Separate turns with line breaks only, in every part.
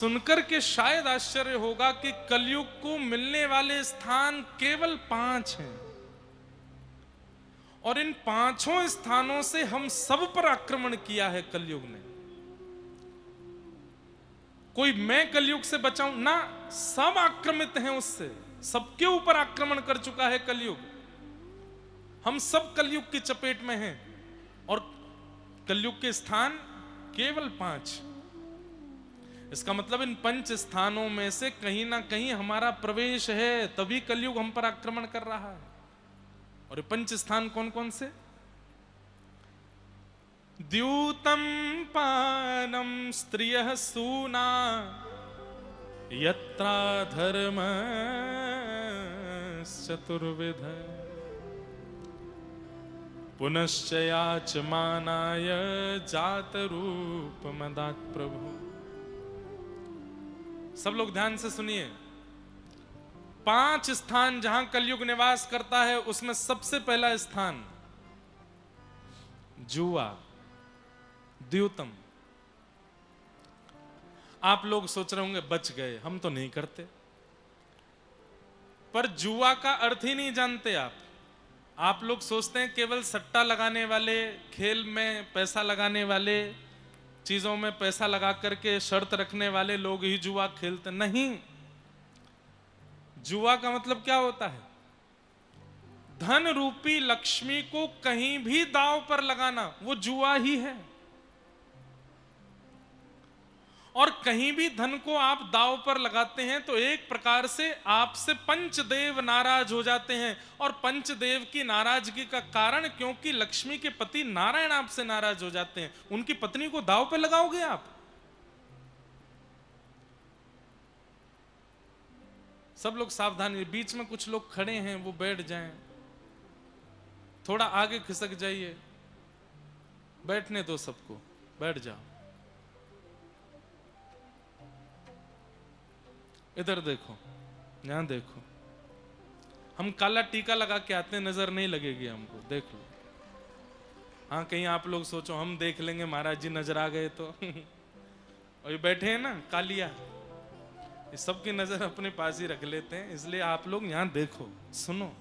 सुनकर के शायद आश्चर्य होगा कि कलयुग को मिलने वाले स्थान केवल 5 हैं और इन 5 स्थानों से हम सब पर आक्रमण किया है कलयुग ने। कोई मैं कलयुग से बचाऊं ना, सब आक्रमित हैं उससे, सबके ऊपर आक्रमण कर चुका है कलयुग। हम सब कलयुग की चपेट में हैं और कलयुग के स्थान केवल 5। इसका मतलब इन 5 स्थानों में से कहीं ना कहीं हमारा प्रवेश है, तभी कलयुग हम पर आक्रमण कर रहा है। और ये 5 स्थान कौन कौन से? द्यूतम पानम स्त्रियः सूना यत्रा धर्म चतुर्विध पुनश्च याचमानाय जात रूप मदात् प्रभु। सब लोग ध्यान से सुनिए। 5 स्थान जहां कलयुग निवास करता है उसमें सबसे पहला स्थान जुआ, द्यूतम। आप लोग सोच रहे होंगे बच गए, हम तो नहीं करते, पर जुआ का अर्थ ही नहीं जानते आप लोग सोचते हैं केवल सट्टा लगाने वाले, खेल में पैसा लगाने वाले, चीजों में पैसा लगा करके शर्त रखने वाले लोग ही जुआ खेलते। नहीं, जुआ का मतलब क्या होता है? धन रूपी लक्ष्मी को कहीं भी दांव पर लगाना, वो जुआ ही है। और कहीं भी धन को आप दांव पर लगाते हैं तो एक प्रकार से आपसे पंचदेव नाराज हो जाते हैं। और पंचदेव की नाराजगी का कारण, क्योंकि लक्ष्मी के पति नारायण आपसे नाराज हो जाते हैं, उनकी पत्नी को दांव पर लगाओगे आप? सब लोग सावधान, बीच में कुछ लोग खड़े हैं, वो बैठ जाएं, थोड़ा आगे खिसक जाइए, बैठने दो सबको, बैठ जाओ। इधर देखो, यहां देखो, हम काला टीका लगा के आते हैं, नजर नहीं लगेगी हमको, देख लो। हाँ, कहीं आप लोग सोचो हम देख लेंगे, महाराज जी नजर आ गए तो और ये बैठे हैं ना कालिया, ये सबकी नजर अपने पास ही रख लेते हैं। इसलिए आप लोग यहां देखो, सुनो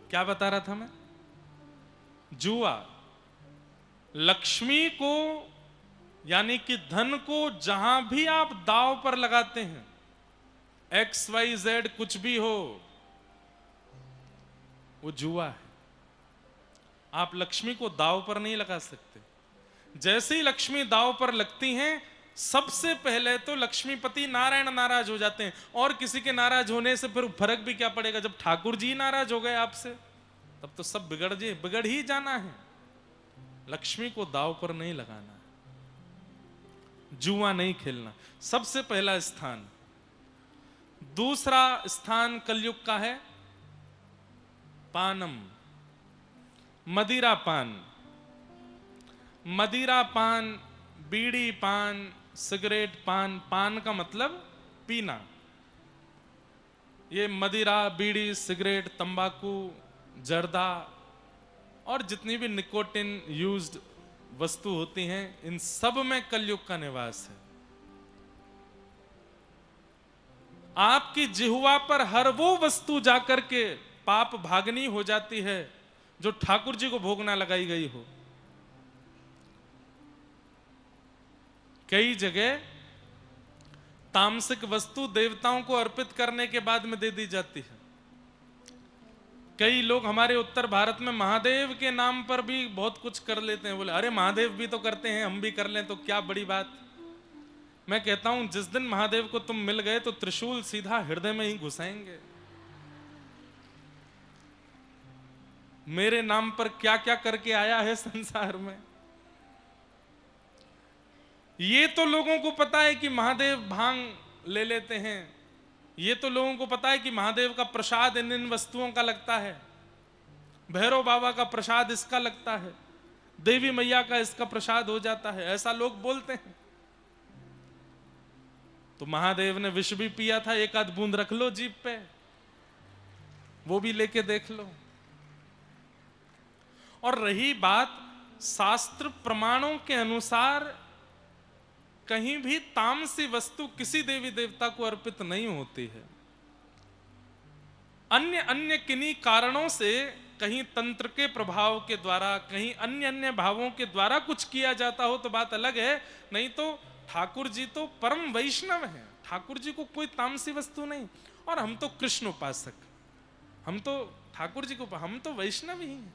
क्या बता रहा था मैं। जुआ लक्ष्मी को, यानी कि धन को जहां भी आप दांव पर लगाते हैं, XYZ कुछ भी हो, वो जुआ है। आप लक्ष्मी को दांव पर नहीं लगा सकते। जैसे ही लक्ष्मी दांव पर लगती हैं, सबसे पहले तो लक्ष्मीपति नारायण नाराज हो जाते हैं। और किसी के नाराज होने से फिर फर्क भी क्या पड़ेगा? जब ठाकुर जी नाराज हो गए आपसे, तब तो सब बिगड़ ही जाना है। लक्ष्मी को दांव पर नहीं लगाना, जुआ नहीं खेलना, सबसे पहला स्थान। दूसरा स्थान कलयुग का है पानम, मदिरा पान। मदिरा पान, बीड़ी पान, सिगरेट पान। पान का मतलब पीना। ये मदिरा, बीड़ी, सिगरेट, तंबाकू, जर्दा और जितनी भी निकोटिन यूज्ड वस्तु होती हैं, इन सब में कलयुग का निवास है। आपकी जिह्वा पर हर वो वस्तु जाकर के पाप भागनी हो जाती है जो ठाकुर जी को भोग ना लगाई गई हो। कई जगह तामसिक वस्तु देवताओं को अर्पित करने के बाद में दे दी जाती है। कई लोग हमारे उत्तर भारत में महादेव के नाम पर भी बहुत कुछ कर लेते हैं। बोले अरे महादेव भी तो करते हैं, हम भी कर लें तो क्या बड़ी बात। मैं कहता हूं जिस दिन महादेव को तुम मिल गए तो त्रिशूल सीधा हृदय में ही घुसाएंगे। मेरे नाम पर क्या क्या करके आया है संसार में। ये तो लोगों को पता है कि महादेव भांग ले लेते हैं, ये तो लोगों को पता है कि महादेव का प्रसाद इन इन वस्तुओं का लगता है, भैरव बाबा का प्रसाद इसका लगता है, देवी मैया का इसका प्रसाद हो जाता है, ऐसा लोग बोलते हैं। तो महादेव ने विष भी पिया था, एक आध बूंद रख लो जीभ पे, वो भी लेके देख लो। और रही बात शास्त्र प्रमाणों के अनुसार कहीं भी तामसी वस्तु किसी देवी देवता को अर्पित नहीं होती है। अन्य अन्य किन्हीं कारणों से, कहीं तंत्र के प्रभाव के द्वारा, कहीं अन्य अन्य भावों के द्वारा कुछ किया जाता हो तो बात अलग है, नहीं तो ठाकुर जी तो परम वैष्णव हैं। ठाकुर जी को कोई तामसी वस्तु नहीं। और हम तो कृष्ण उपासक, हम तो ठाकुर जी को, हम तो वैष्णव ही हैं।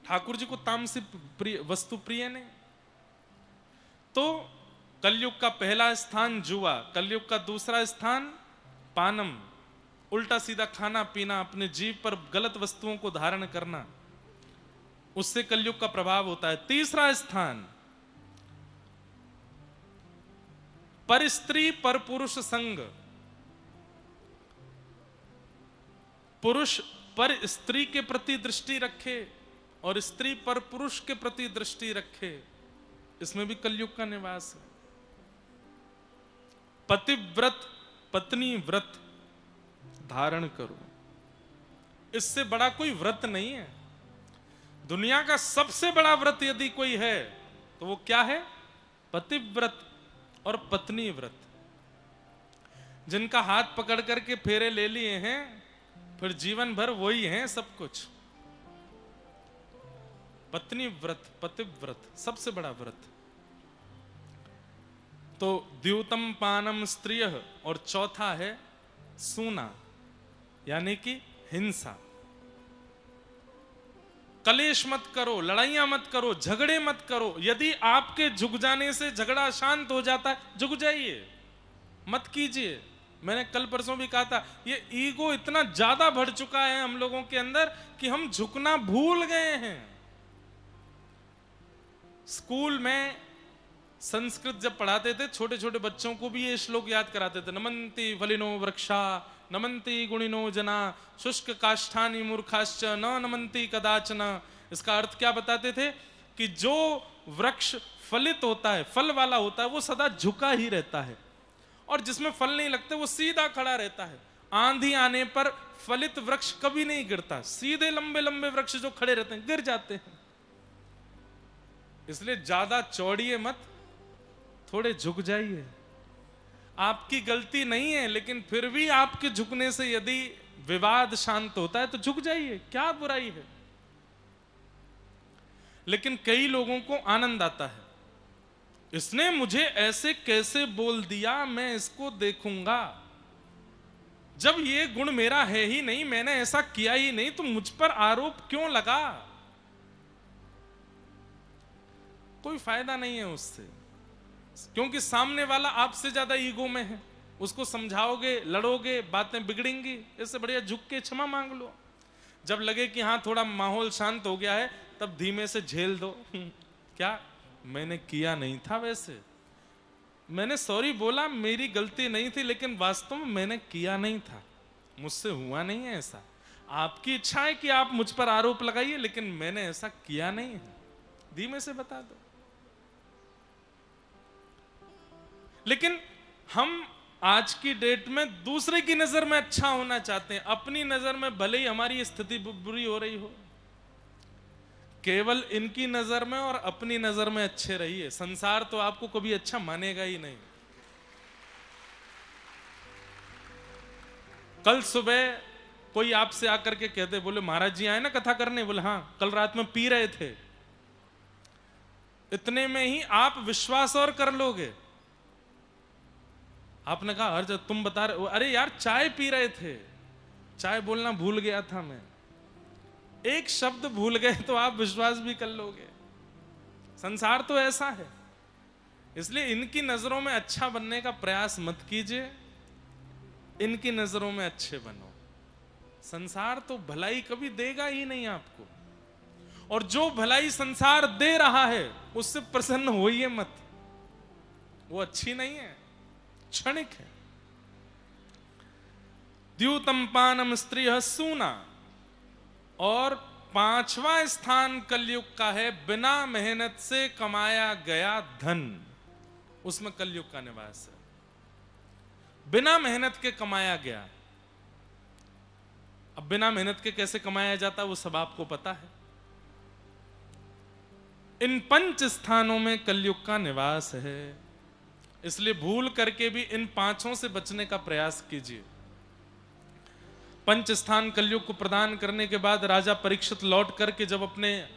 ठाकुर जी को तामसी वस्तु प्रिय नहीं। तो कलयुग का पहला स्थान जुआ, कलयुग का दूसरा स्थान पानम, उल्टा सीधा खाना पीना, अपने जीव पर गलत वस्तुओं को धारण करना, उससे कलयुग का प्रभाव होता है। तीसरा स्थान पर स्त्री पर पुरुष संग, पुरुष पर स्त्री के प्रति दृष्टि रखे और स्त्री पर पुरुष के प्रति दृष्टि रखे, इसमें भी कलयुग का निवास है। पतिव्रत पत्नी व्रत धारण करो, इससे बड़ा कोई व्रत नहीं है। दुनिया का सबसे बड़ा व्रत यदि कोई है तो वो क्या है? पतिव्रत और पत्नी व्रत। जिनका हाथ पकड़ करके फेरे ले लिए हैं, फिर जीवन भर वही हैं सब कुछ। पत्नी व्रत, पतिव्रत सबसे बड़ा व्रत। तो द्यूतम पानम स्त्रियः, और चौथा है सूना, यानी कि हिंसा। कलेश मत करो, लड़ाइयां मत करो, झगड़े मत करो। यदि आपके झुक जाने से झगड़ा शांत हो जाता है, झुक जाइए, मत कीजिए। मैंने कल परसों भी कहा था, ये ईगो इतना ज्यादा बढ़ चुका है हम लोगों के अंदर कि हम झुकना भूल गए हैं। स्कूल में संस्कृत जब पढ़ाते थे, छोटे छोटे बच्चों को भी ये श्लोक याद कराते थे, नमन्ति फलिनो वृक्षा नमन्ति गुणिनो जना शुष्क काष्ठानि मूर्खाश्च न नमन्ति कदाचन। इसका अर्थ क्या बताते थे कि जो वृक्ष फलित होता है, फल वाला होता है, वो सदा झुका ही रहता है, और जिसमें फल नहीं लगते वो सीधा खड़ा रहता है। आंधी आने पर फलित वृक्ष कभी नहीं गिरता, सीधे लंबे लंबे वृक्ष जो खड़े रहते हैं गिर जाते हैं। इसलिए ज्यादा चौड़िए मत, थोड़े झुक जाइए। आपकी गलती नहीं है, लेकिन फिर भी आपके झुकने से यदि विवाद शांत होता है तो झुक जाइए, क्या बुराई है। लेकिन कई लोगों को आनंद आता है, इसने मुझे ऐसे कैसे बोल दिया, मैं इसको देखूंगा। जब ये गुण मेरा है ही नहीं, मैंने ऐसा किया ही नहीं, तो मुझ पर आरोप क्यों लगा? कोई फायदा नहीं है उससे, क्योंकि सामने वाला आपसे ज्यादा ईगो में है। उसको समझाओगे, लड़ोगे, बातें बिगड़ेंगी। इससे बढ़िया झुक के क्षमा मांग लो। जब लगे कि हाँ थोड़ा माहौल शांत हो गया है, तब धीमे से झेल दो। क्या मैंने किया नहीं था, वैसे मैंने सॉरी बोला, मेरी गलती नहीं थी, लेकिन वास्तव में मैंने किया नहीं था, मुझसे हुआ नहीं है ऐसा। आपकी इच्छा है कि आप मुझ पर आरोप लगाइए, लेकिन मैंने ऐसा किया नहीं है, धीमे से बता दो। लेकिन हम आज की डेट में दूसरे की नजर में अच्छा होना चाहते हैं, अपनी नजर में भले ही हमारी स्थिति बुरी हो रही हो, केवल इनकी नजर में और अपनी नजर में अच्छे रहिए। संसार तो आपको कभी अच्छा मानेगा ही नहीं। कल सुबह कोई आपसे आकर के कहते, बोले महाराज जी आए ना कथा करने, बोले हाँ कल रात में पी रहे थे। इतने में ही आप विश्वास और कर लोगे। आपने कहा हर जब तुम बता रहे, अरे यार चाय पी रहे थे, चाय बोलना भूल गया था मैं। एक शब्द भूल गए तो आप विश्वास भी कर लोगे। संसार तो ऐसा है। इसलिए इनकी नजरों में अच्छा बनने का प्रयास मत कीजिए, इनकी नजरों में अच्छे बनो। संसार तो भलाई कभी देगा ही नहीं आपको, और जो भलाई संसार दे रहा है उससे प्रसन्न होइए मत, वो अच्छी नहीं है, क्षणिक है। द्यूतम पानम स्त्रियः सूना। और पांचवा स्थान कलयुग का है बिना मेहनत से कमाया गया धन, उसमें कलयुग का निवास है। बिना मेहनत के कमाया गया। अब बिना मेहनत के कैसे कमाया जाता है वो सब आपको पता है। इन 5 स्थानों में कलयुग का निवास है, इसलिए भूल करके भी इन 5 से बचने का प्रयास कीजिए। 5 स्थान कलयुग को प्रदान करने के बाद राजा परीक्षित लौट करके जब अपने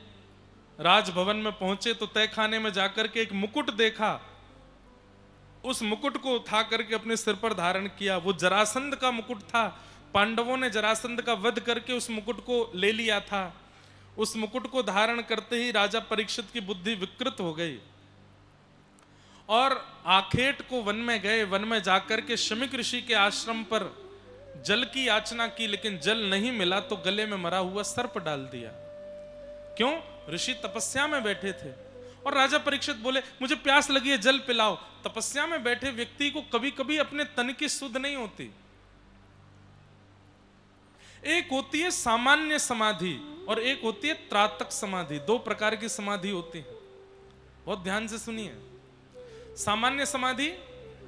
राजभवन में पहुंचे तो तय खाने में जाकर के एक मुकुट देखा। उस मुकुट को उठा करके अपने सिर पर धारण किया। वो जरासंध का मुकुट था। पांडवों ने जरासंध का वध करके उस मुकुट को ले लिया था। उस मुकुट को धारण करते ही राजा परीक्षित की बुद्धि विकृत हो गई और आखेट को वन में गए। वन में जाकर के शमीक ऋषि के आश्रम पर जल की याचना की, लेकिन जल नहीं मिला तो गले में मरा हुआ सर्प डाल दिया। क्यों? ऋषि तपस्या में बैठे थे और राजा परीक्षित बोले मुझे प्यास लगी है, जल पिलाओ। तपस्या में बैठे व्यक्ति को कभी कभी अपने तन की सुध नहीं होती। एक होती है सामान्य समाधि और एक होती है त्रातक समाधि। 2 प्रकार की समाधि होती है, बहुत ध्यान से सुनिए। सामान्य समाधि,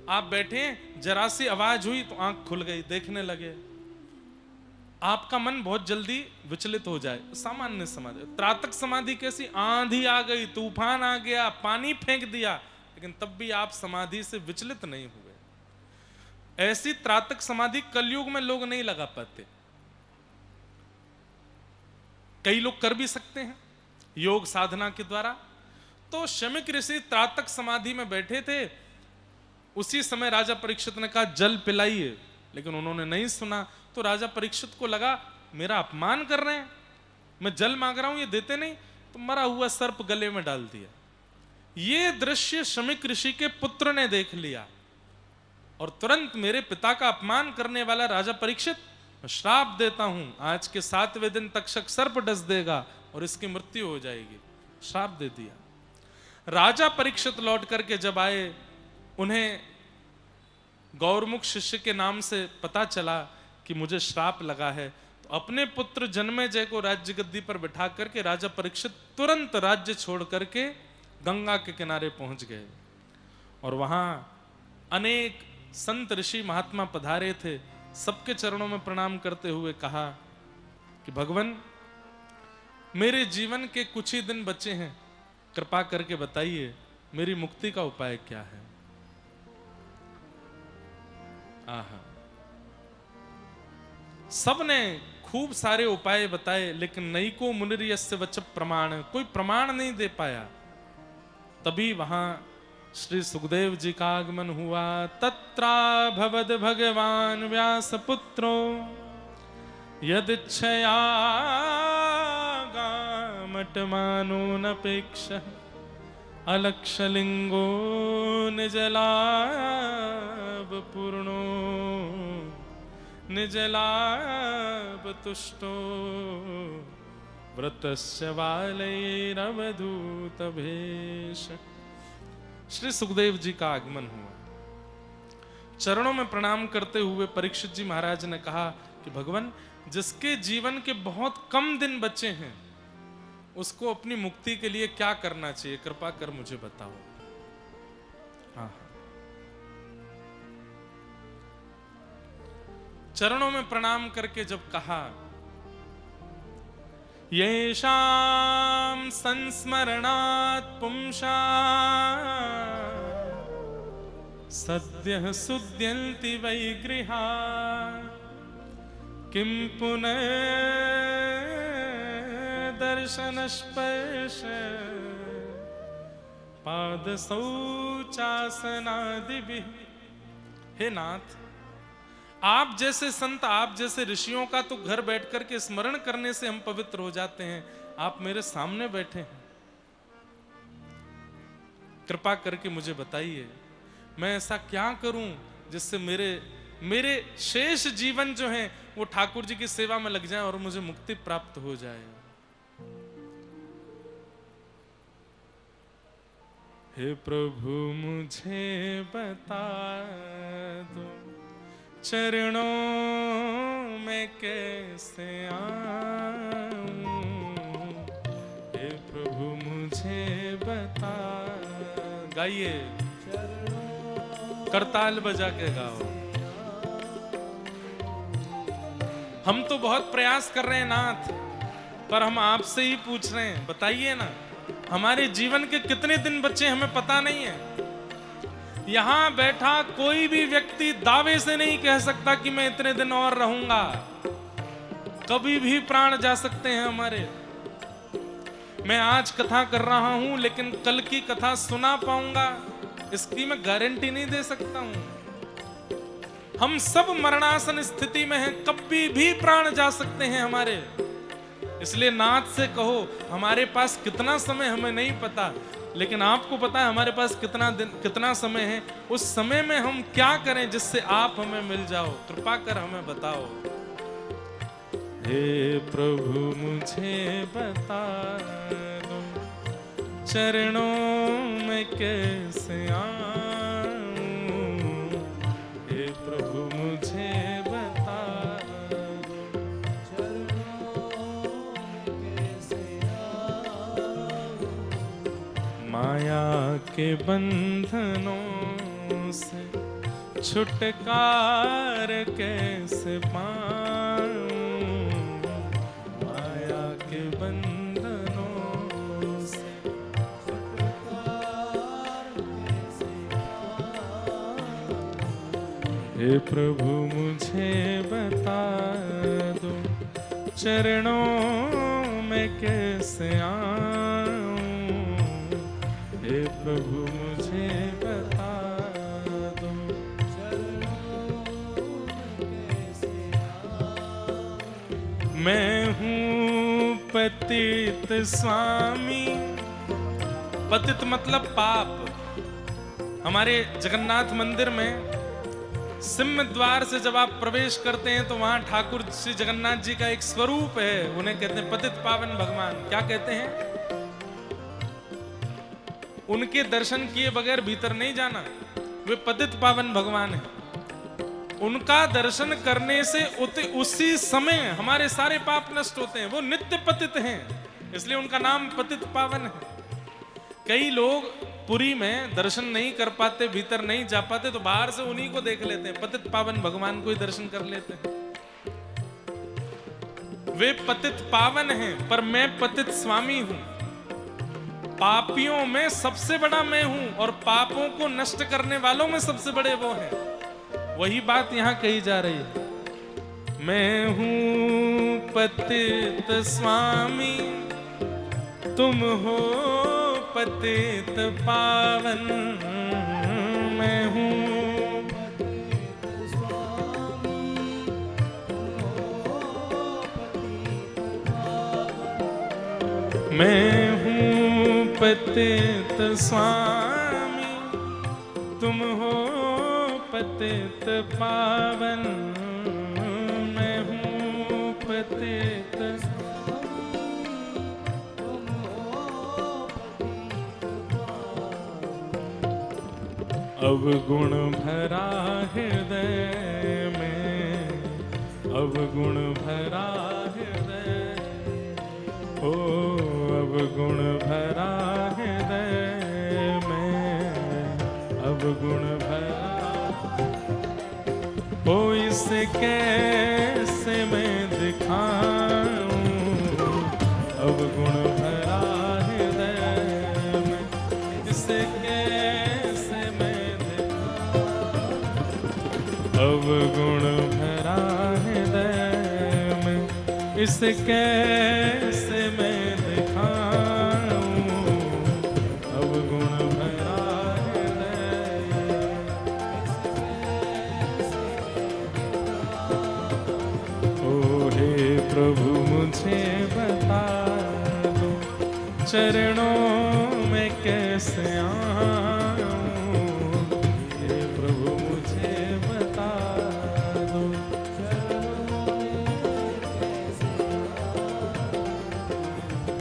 आप बैठे, जरा सी आवाज हुई तो आंख खुल गई, देखने लगे, आपका मन बहुत जल्दी विचलित हो जाए, सामान्य समाधि। त्रातक समाधि कैसी? आंधी आ गई, तूफान आ गया, पानी फेंक दिया, लेकिन तब भी आप समाधि से विचलित नहीं हुए। ऐसी त्रातक समाधि कलयुग में लोग नहीं लगा पाते। कई लोग कर भी सकते हैं योग साधना के द्वारा। तो शमीक ऋषि त्रातक समाधि में बैठे थे। उसी समय राजा परीक्षित ने कहा जल पिलाइए, लेकिन उन्होंने नहीं सुना। तो राजा परीक्षित को लगा मेरा अपमान कर रहे हैं, मैं जल मांग रहा हूं ये देते नहीं, तो मरा हुआ सर्प गले में डाल दिया। ये दृश्य शमीक ऋषि के पुत्र ने देख लिया और तुरंत मेरे पिता का अपमान करने वाला राजा परीक्षित, मैं श्राप देता हूं, आज के 7वें दिन तक्षक सर्प डस देगा और इसकी मृत्यु हो जाएगी। श्राप दे दिया। राजा परीक्षित लौट करके जब आए, उन्हें गौरमुख शिष्य के नाम से पता चला कि मुझे श्राप लगा है, तो अपने पुत्र जन्मेजय को राज्य गद्दी पर बिठा करके राजा परीक्षित तुरंत राज्य छोड़ करके गंगा के किनारे पहुंच गए। और वहां अनेक संत ऋषि महात्मा पधारे थे। सबके चरणों में प्रणाम करते हुए कहा कि भगवान, मेरे जीवन के कुछ ही दिन बचे हैं, कृपा करके बताइए मेरी मुक्ति का उपाय क्या है। आहा, सबने खूब सारे उपाय बताए, लेकिन नैको मुनिर्यस्य वच प्रमाण, कोई प्रमाण नहीं दे पाया। तभी वहां श्री सुखदेव जी का आगमन हुआ। तत्रा भवद भगवान व्यासपुत्रो यदिच्छया गामटमानो नपेक्ष अलक्षलिंगो निजलाभ पूर्णो निजलाभ तुष्टो व्रतस्य बालैरवधूत भेष। श्री सुखदेव जी का आगमन हुआ। चरणों में प्रणाम करते हुए परीक्षित जी महाराज ने कहा कि भगवान, जिसके जीवन के बहुत कम दिन बचे हैं उसको अपनी मुक्ति के लिए क्या करना चाहिए, कृपा कर मुझे बताओ। हाँ, चरणों में प्रणाम करके जब कहा, येषां संस्मरणात् पुंसा सद्यः सुद्यन्ति वै गृहा किं पुनः दर्शन स्पर्श पाद शौचासनादिभिः। हे नाथ, आप जैसे संत, आप जैसे ऋषियों का तो घर बैठ करके स्मरण करने से हम पवित्र हो जाते हैं। आप मेरे सामने बैठे हैं, कृपा करके मुझे बताइए मैं ऐसा क्या करूं जिससे मेरे शेष जीवन जो है वो ठाकुर जी की सेवा में लग जाए और मुझे मुक्ति प्राप्त हो जाए। हे प्रभु मुझे बता दो चरणों में कैसे आऊं। हे प्रभु मुझे बता, गाइए, करताल बजा के गाओ। हम तो बहुत प्रयास कर रहे हैं नाथ, पर हम आपसे ही पूछ रहे हैं, बताइए ना हमारे जीवन के कितने दिन बचे हमें पता नहीं है। यहां बैठा कोई भी व्यक्ति दावे से नहीं कह सकता कि मैं इतने दिन और रहूंगा। कभी भी प्राण जा सकते हैं हमारे। मैं आज कथा कर रहा हूं लेकिन कल की कथा सुना पाऊंगा इसकी मैं गारंटी नहीं दे सकता हूं। हम सब मरणासन स्थिति में हैं, कभी भी प्राण जा सकते हैं हमारे। इसलिए नाथ से कहो हमारे पास कितना समय हमें नहीं पता, लेकिन आपको पता है हमारे पास कितना समय है। उस समय में हम क्या करें जिससे आप हमें मिल जाओ, कृपा कर हमें बताओ। हे प्रभु मुझे बता दो चरणों में कैसे आऊं। हे प्रभु मुझे बता दो चरणों में कैसे आऊं। माया के बंधनों से छुटकार कैसे पाऊं। के बंधनों से हे प्रभु मुझे बता दो चरणों में कैसे आऊं। हे प्रभु मुझे बता दो चरणों में कैसे आऊं। मैं हूँ पतित स्वामी। पतित मतलब पाप। हमारे जगन्नाथ मंदिर में सिंह द्वार से जब आप प्रवेश करते हैं तो वहां ठाकुर श्री जगन्नाथ जी का एक स्वरूप है, उन्हें कहते हैं पतित पावन भगवान। क्या कहते हैं? उनके दर्शन किए बगैर भीतर नहीं जाना, वे पतित पावन भगवान है। उनका दर्शन करने से उसी समय हमारे सारे पाप नष्ट होते हैं। वो नित्य पतित हैं, इसलिए उनका नाम पतित पावन है। कई लोग पुरी में दर्शन नहीं कर पाते, भीतर नहीं जा पाते, तो बाहर से उन्हीं को देख लेते हैं, पतित पावन भगवान को ही दर्शन कर लेते हैं। वे पतित पावन हैं, पर मैं पतित स्वामी हूं। पापियों में सबसे बड़ा मैं हूं और पापों को नष्ट करने वालों में सबसे बड़े वो हैं। वही बात यहां कही जा रही है। मैं हूं पतित स्वामी, तुम हो पतित पावन। मैं हूं पतित स्वामी, मैं हूं पतित स्वामी, तुम हो पतित पावन। मैं हूं पतित अवगुण भरा हृदय में, अवगुण भरा हृदय, ओ अवगुण भरा हृदय में, अवगुण भरा, ओ इसे कैसे मैं दिखाऊं। अवगुण भरा हृदय में, इसे कैसे मैं दिखाऊं। अवगुण भरा हृदय में, इसे कैसे मैं दिखाऊं। अवगुण भरा प्रभु मुझे बता दो चरणों में कैसे आऊं। हे प्रभु मुझे बता दो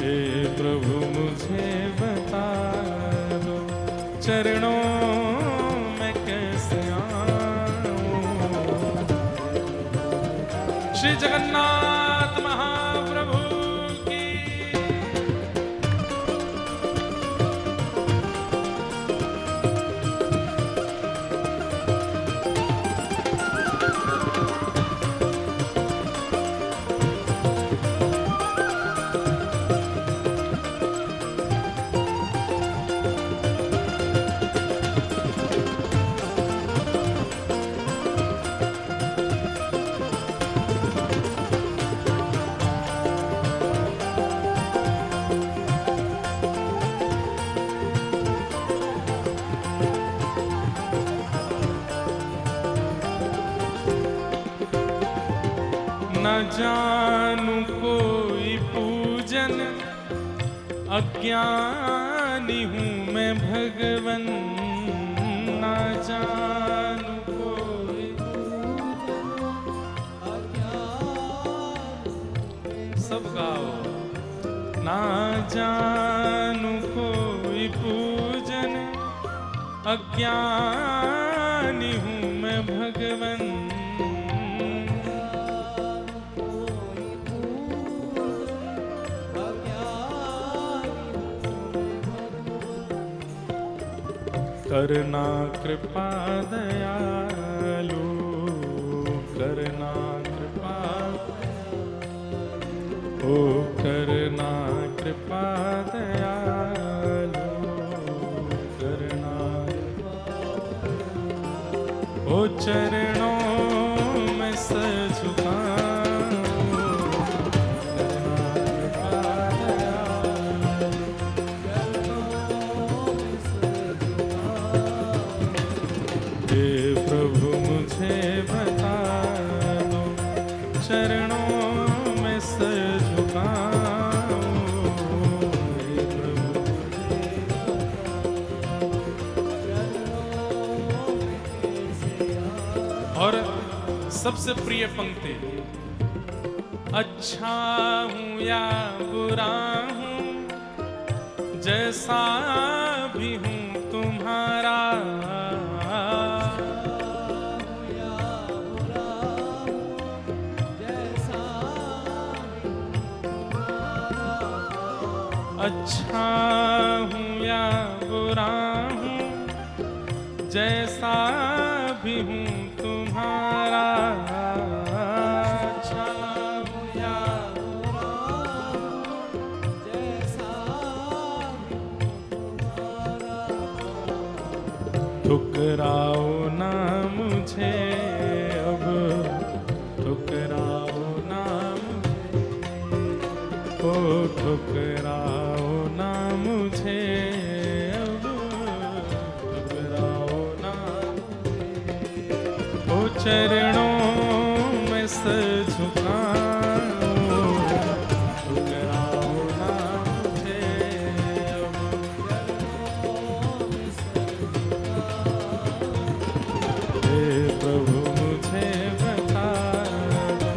हे प्रभु मुझे बता दो चरणों में कैसे आऊं। श्री जगन्नाथ महाप्रभु की। न जानू कोई पूजन, अज्ञानी हूँ मैं भगवन। न जानू कोई, सब गाओ। ना जानू कोई पूजन, अज्ञानी हूँ मैं भगवन। करना कृपा दयालु, करना कृपा, ओ करना कृपा दयालु, करना, ओ चरणों में सर झुकाऊं, करना कृपा दयालु, हे प्रभु मुझे बता दो, चरणों में सर झुकाऊं, हे प्रभु। और सबसे प्रिय पंक्ति, अच्छा हूं या बुरा हूं, जैसा भी हूं तुम्हारा, अच्छा हूँ या बुरा हूँ, जैसा भी हूँ तुम्हारा, अच्छा हूँ या बुरा हूँ, जैसा भी हूँ तुम्हारा। ठुकराओ ना मुझे अब, ठुकराओ ना मुझे, ओ ठुकराओ ना मुझे अब, ठुकराओ ना मुझे, ओ चरणों में सर झुकाऊं, ठुकराओ ना मुझे अब, हे प्रभु मुझे बता दो,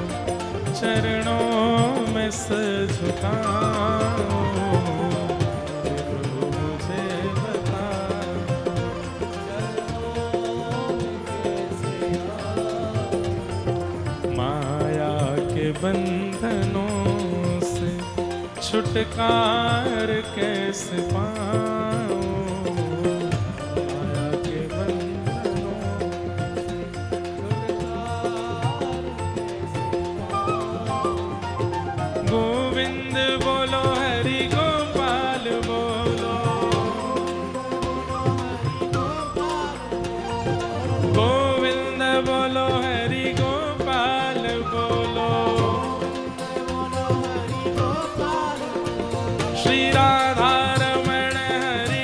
चरणों में सर झुकाऊं, हे प्रभु मुझे बता दो, माया के बंधनों से छुटकार कैसे पाऊं, माया के बंधनों से छुटकार कैसे पाऊं। गोविंद बोलो हरि गोपाल बोलो, गोविंद बोलो हरि गोपाल बोलो, श्री राधा रमण हरि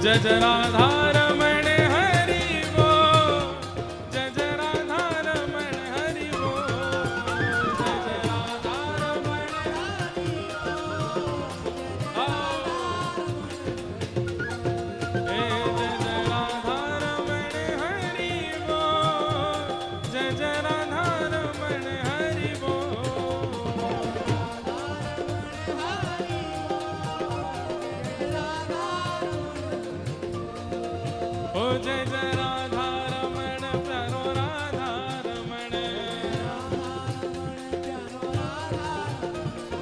जय जय राधा रमण हरि बोल, जय जय राधा रमण हरि बोल, जय जय राधा रमण हरि बोल, जय जय राधा रमण हरि बोल, जय जय राधा रमण हरि बोल, ओ जय जय राधा रमण प्यारो राधा रमण,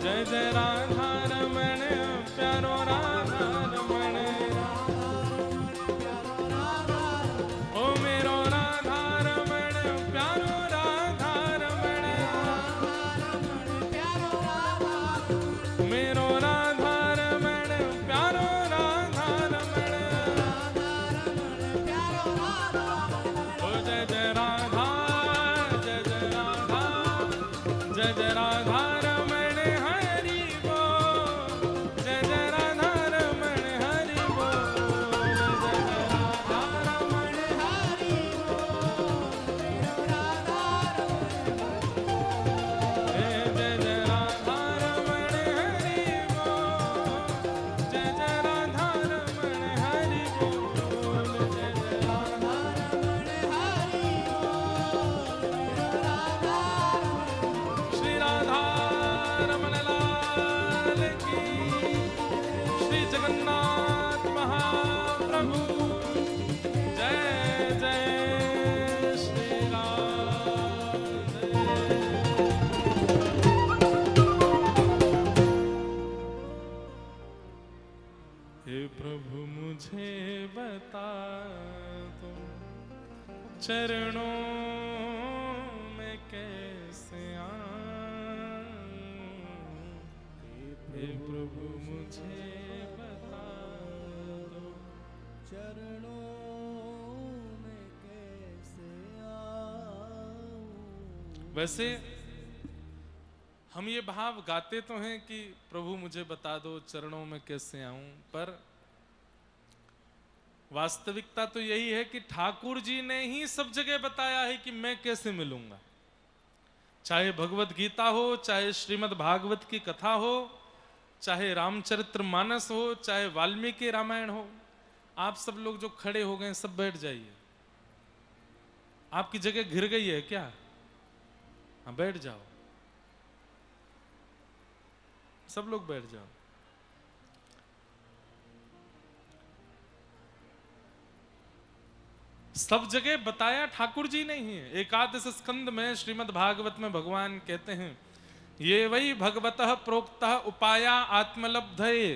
जय जय राधा रमण प्यारो राधा रमण, ओ मेरो राधा रमण प्यारो राधा रमण, मेरो राधा रमण प्यारो राधा रमण, ओ जय जय राधा, जय जय राधा, जय जय राधा रमण हरि बोल, जय जय राधा रमण हरि बोल, जय जय राधा रमण हरि बोल, जय जय राधा रमण हरि बोल, जय जय राधा रमण हरि बोल, जय जय राधा रमण हरि बोल, श्री राधा रमण लाल की, श्री जगन्नाथ महाप्रभु, जय जय श्री राम, हे प्रभु मुझे बता दो चरणों में कैसे आऊं, हे प्रभु मुझे बता दो
चरणों में कैसे आऊं।
वैसे हम ये भाव गाते तो हैं कि प्रभु मुझे बता दो चरणों में कैसे आऊं, पर वास्तविकता तो यही है कि ठाकुर जी ने ही सब जगह बताया है कि मैं कैसे मिलूंगा। चाहे भगवत गीता हो, चाहे श्रीमद् भागवत की कथा हो, चाहे रामचरितमानस हो, चाहे वाल्मीकि रामायण हो। आप सब लोग जो खड़े हो गए सब बैठ जाइए। आपकी जगह घिर गई है क्या? हाँ बैठ जाओ, सब लोग बैठ जाओ। सब जगह बताया ठाकुर जी ने ही है। एकादश स्कंद में श्रीमद् भागवत में भगवान कहते हैं, ये वही भगवतः प्रोक्तः उपाया आत्मलब्धये।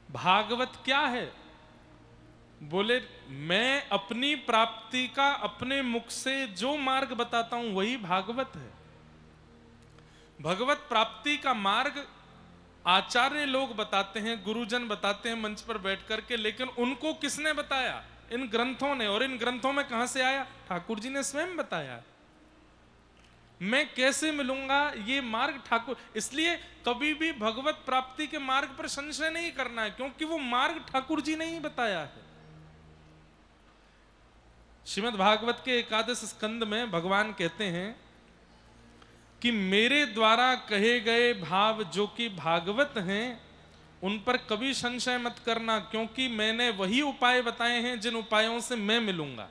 भागवत क्या है? बोले मैं अपनी प्राप्ति का अपने मुख से जो मार्ग बताता हूं वही भागवत है। भगवत प्राप्ति का मार्ग आचार्य लोग बताते हैं, गुरुजन बताते हैं मंच पर बैठ करके, लेकिन उनको किसने बताया? इन ग्रंथों ने। और इन ग्रंथों में कहां से आया? ठाकुर जी ने स्वयं बताया। मैं कैसे मिलूंगा ये मार्ग ठाकुर। इसलिए कभी भी भगवत प्राप्ति के मार्ग पर संशय नहीं करना है, क्योंकि वो मार्ग ठाकुर जी ने ही बताया है। श्रीमद् भागवत के एकादश स्कंद में भगवान कहते हैं कि मेरे द्वारा कहे गए भाव जो कि भागवत हैं उन पर कभी संशय मत करना, क्योंकि मैंने वही उपाय बताए हैं जिन उपायों से मैं मिलूंगा।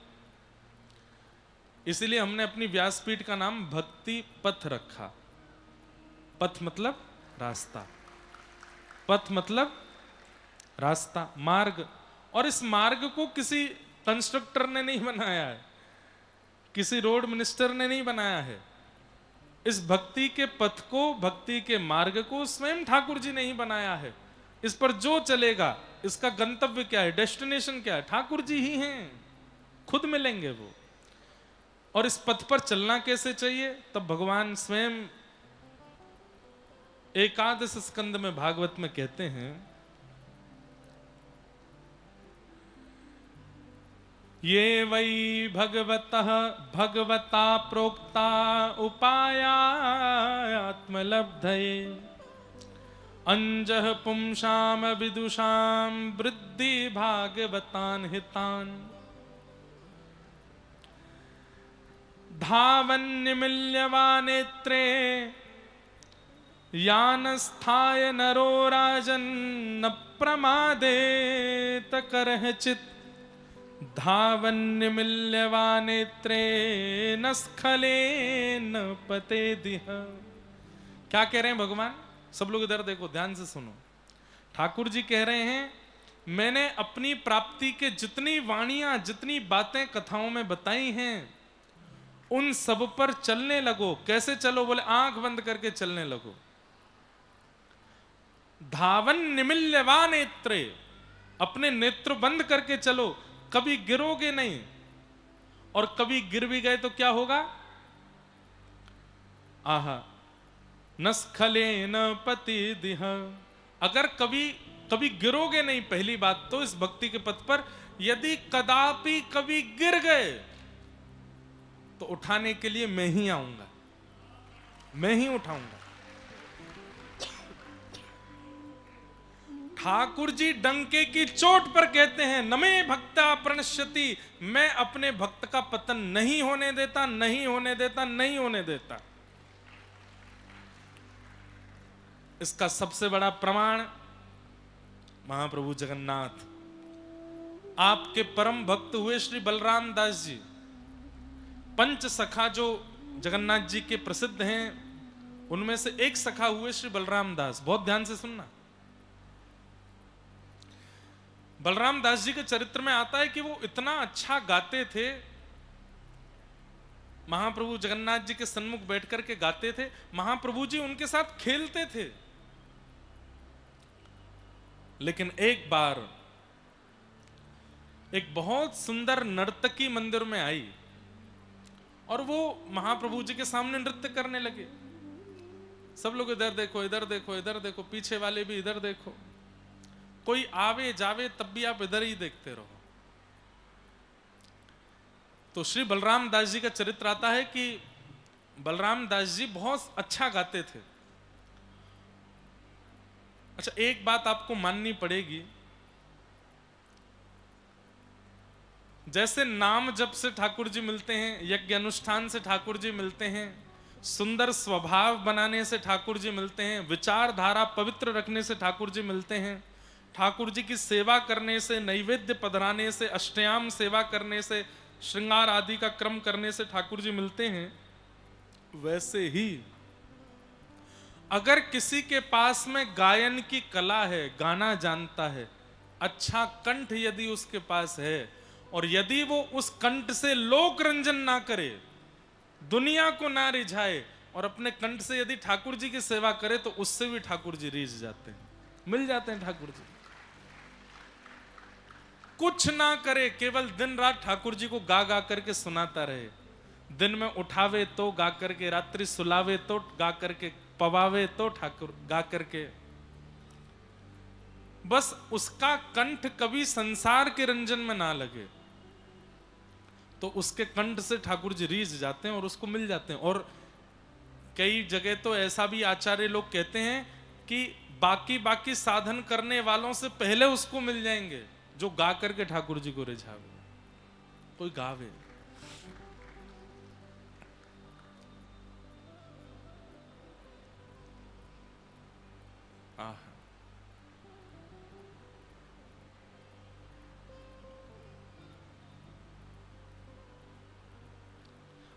इसलिए हमने अपनी व्यासपीठ का नाम भक्ति पथ रखा। पथ मतलब रास्ता, पथ मतलब रास्ता, मार्ग। और इस मार्ग को किसी कंस्ट्रक्टर ने नहीं बनाया है, किसी रोड मिनिस्टर ने नहीं बनाया है। इस भक्ति के पथ को, भक्ति के मार्ग को स्वयं ठाकुर जी ने ही बनाया है। इस पर जो चलेगा इसका गंतव्य क्या है, डेस्टिनेशन क्या है? ठाकुर जी ही हैं, खुद मिलेंगे वो। और इस पथ पर चलना कैसे चाहिए? तब भगवान स्वयं एकादश स्कंद में भागवत में कहते हैं, ये वै भगवतः भगवता प्रोक्ता उपाया आत्मलब्धये। अंजः पुंसाम विदुषाम वृद्धि भागवतान हितान धावन्निमील्यवा नेत्रे यानस्थाय नरो राजन् न प्रमादेत करहिचित् धावन्निमील्यवा नेत्रे न स्खलेन पतेदिह। क्या कह रहे हैं भगवान? सब लोग इधर देखो, ध्यान से सुनो। ठाकुर जी कह रहे हैं मैंने अपनी प्राप्ति के जितनी वाणियां, जितनी बातें कथाओं में बताई हैं, उन सब पर चलने लगो। कैसे चलो? बोले आंख बंद करके चलने लगो। धावन निमिल्यवा नेत्रे, अपने नेत्र बंद करके चलो, कभी गिरोगे नहीं। और कभी गिर भी गए तो क्या होगा? आहा नस्खलेन पतिदिह। अगर कभी गिरोगे नहीं, पहली बात तो इस भक्ति के पथ पर यदि कदापि कभी गिर गए तो उठाने के लिए मैं ही आऊंगा, मैं ही उठाऊंगा। ठाकुर जी डंके की चोट पर कहते हैं नमे भक्ता प्रणश्यति, मैं अपने भक्त का पतन नहीं होने देता, नहीं होने देता, नहीं होने देता। इसका सबसे बड़ा प्रमाण महाप्रभु जगन्नाथ, आपके परम भक्त हुए श्री बलराम दास जी। पंच सखा जो जगन्नाथ जी के प्रसिद्ध हैं, उनमें से एक सखा हुए श्री बलराम दास। बहुत ध्यान से सुनना। बलराम दास जी के चरित्र में आता है कि वो इतना अच्छा गाते थे, महाप्रभु जगन्नाथ जी के सन्मुख बैठ करके गाते थे, महाप्रभु जी उनके साथ खेलते थे। लेकिन एक बार एक बहुत सुंदर नर्तकी मंदिर में आई और वो महाप्रभु जी के सामने नृत्य करने लगे। सब लोग इधर देखो, इधर देखो, इधर देखो, पीछे वाले भी इधर देखो। कोई आवे जावे तब भी आप इधर ही देखते रहो। तो श्री बलराम दास जी का चरित्र आता है कि बलराम दास जी बहुत अच्छा गाते थे। अच्छा, एक बात आपको माननी पड़ेगी, जैसे नाम जप से ठाकुर जी मिलते हैं, यज्ञ अनुष्ठान से ठाकुर जी मिलते हैं, सुंदर स्वभाव बनाने से ठाकुर जी मिलते हैं, विचारधारा पवित्र रखने से ठाकुर जी मिलते हैं, ठाकुर जी की सेवा करने से, नैवेद्य पधराने से, अष्टयाम सेवा करने से, श्रृंगार आदि का क्रम करने से ठाकुर जी मिलते हैं। वैसे ही अगर किसी के पास में गायन की कला है, गाना जानता है, अच्छा कंठ यदि उसके पास है, और यदि वो उस कंठ से लोक रंजन ना करे, दुनिया को ना रिझाए, और अपने कंठ से यदि ठाकुर जी की सेवा करे, तो उससे भी ठाकुर जी रीझ जाते हैं, मिल जाते हैं ठाकुर जी। कुछ ना करे, केवल दिन रात ठाकुर जी को गा गा करके सुनाता रहे। दिन में उठावे तो गा करके, रात्रि सुलावे तो गा करके, पवावे तो ठाकुर गा करके। बस उसका कंठ कभी संसार के रंजन में ना लगे, तो उसके कंठ से ठाकुर जी रीझ जाते हैं और उसको मिल जाते हैं। और कई जगह तो ऐसा भी आचार्य लोग कहते हैं कि बाकी साधन करने वालों से पहले उसको मिल जाएंगे जो गा करके ठाकुर जी को रिझावे। कोई गावे,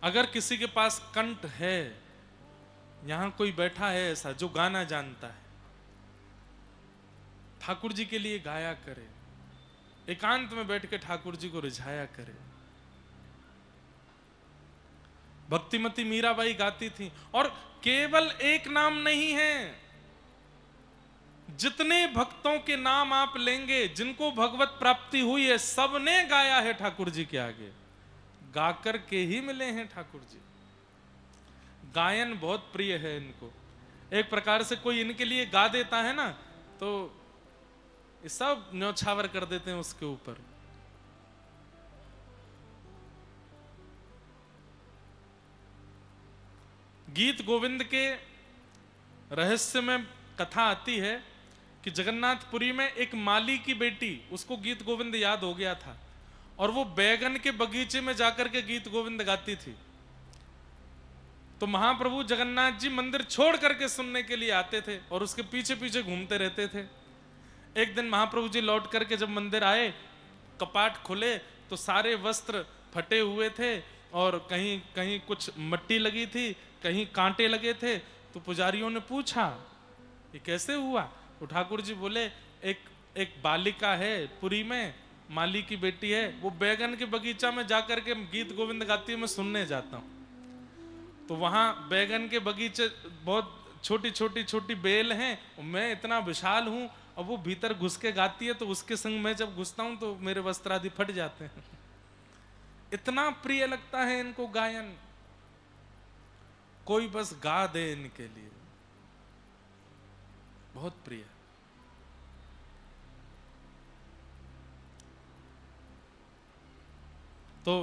अगर किसी के पास कंठ है, यहां कोई बैठा है ऐसा जो गाना जानता है, ठाकुर जी के लिए गाया करे, एकांत में बैठ के ठाकुर जी को रिझाया करे। भक्तिमती मीराबाई गाती थी, और केवल एक नाम नहीं है, जितने भक्तों के नाम आप लेंगे जिनको भगवत प्राप्ति हुई है, सबने गाया है ठाकुर जी के आगे, गाकर के ही मिले हैं ठाकुर जी। गायन बहुत प्रिय है इनको। एक प्रकार से कोई इनके लिए गा देता है ना, तो ये सब न्यौछावर कर देते हैं उसके ऊपर। गीत गोविंद के रहस्य में कथा आती है कि जगन्नाथपुरी में एक माली की बेटी, उसको गीत गोविंद याद हो गया था और वो बैगन के बगीचे में जाकर के गीत गोविंद गाती थी। तो महाप्रभु जगन्नाथ जी मंदिर छोड़ करके सुनने के लिए आते थे और उसके पीछे पीछे घूमते रहते थे। एक दिन महाप्रभु जी लौट करके जब मंदिर आए, कपाट खुले तो सारे वस्त्र फटे हुए थे और कहीं कहीं कुछ मट्टी लगी थी, कहीं कांटे लगे थे। तो पुजारियों ने पूछा ये कैसे हुआ? तो ठाकुर जी बोले एक बालिका है पुरी में, माली की बेटी है, वो बैगन के बगीचा में जाकर के गीत गोविंद गाती है, मैं सुनने जाता हूँ। तो वहां बैगन के बगीचे बहुत छोटी छोटी छोटी बेल हैं, मैं इतना विशाल हूं और वो भीतर घुस के गाती है, तो उसके संग मैं जब घुसता हूं तो मेरे वस्त्र आदि फट जाते हैं। इतना प्रिय लगता है इनको गायन, कोई बस गा दे इनके लिए, बहुत प्रिय। तो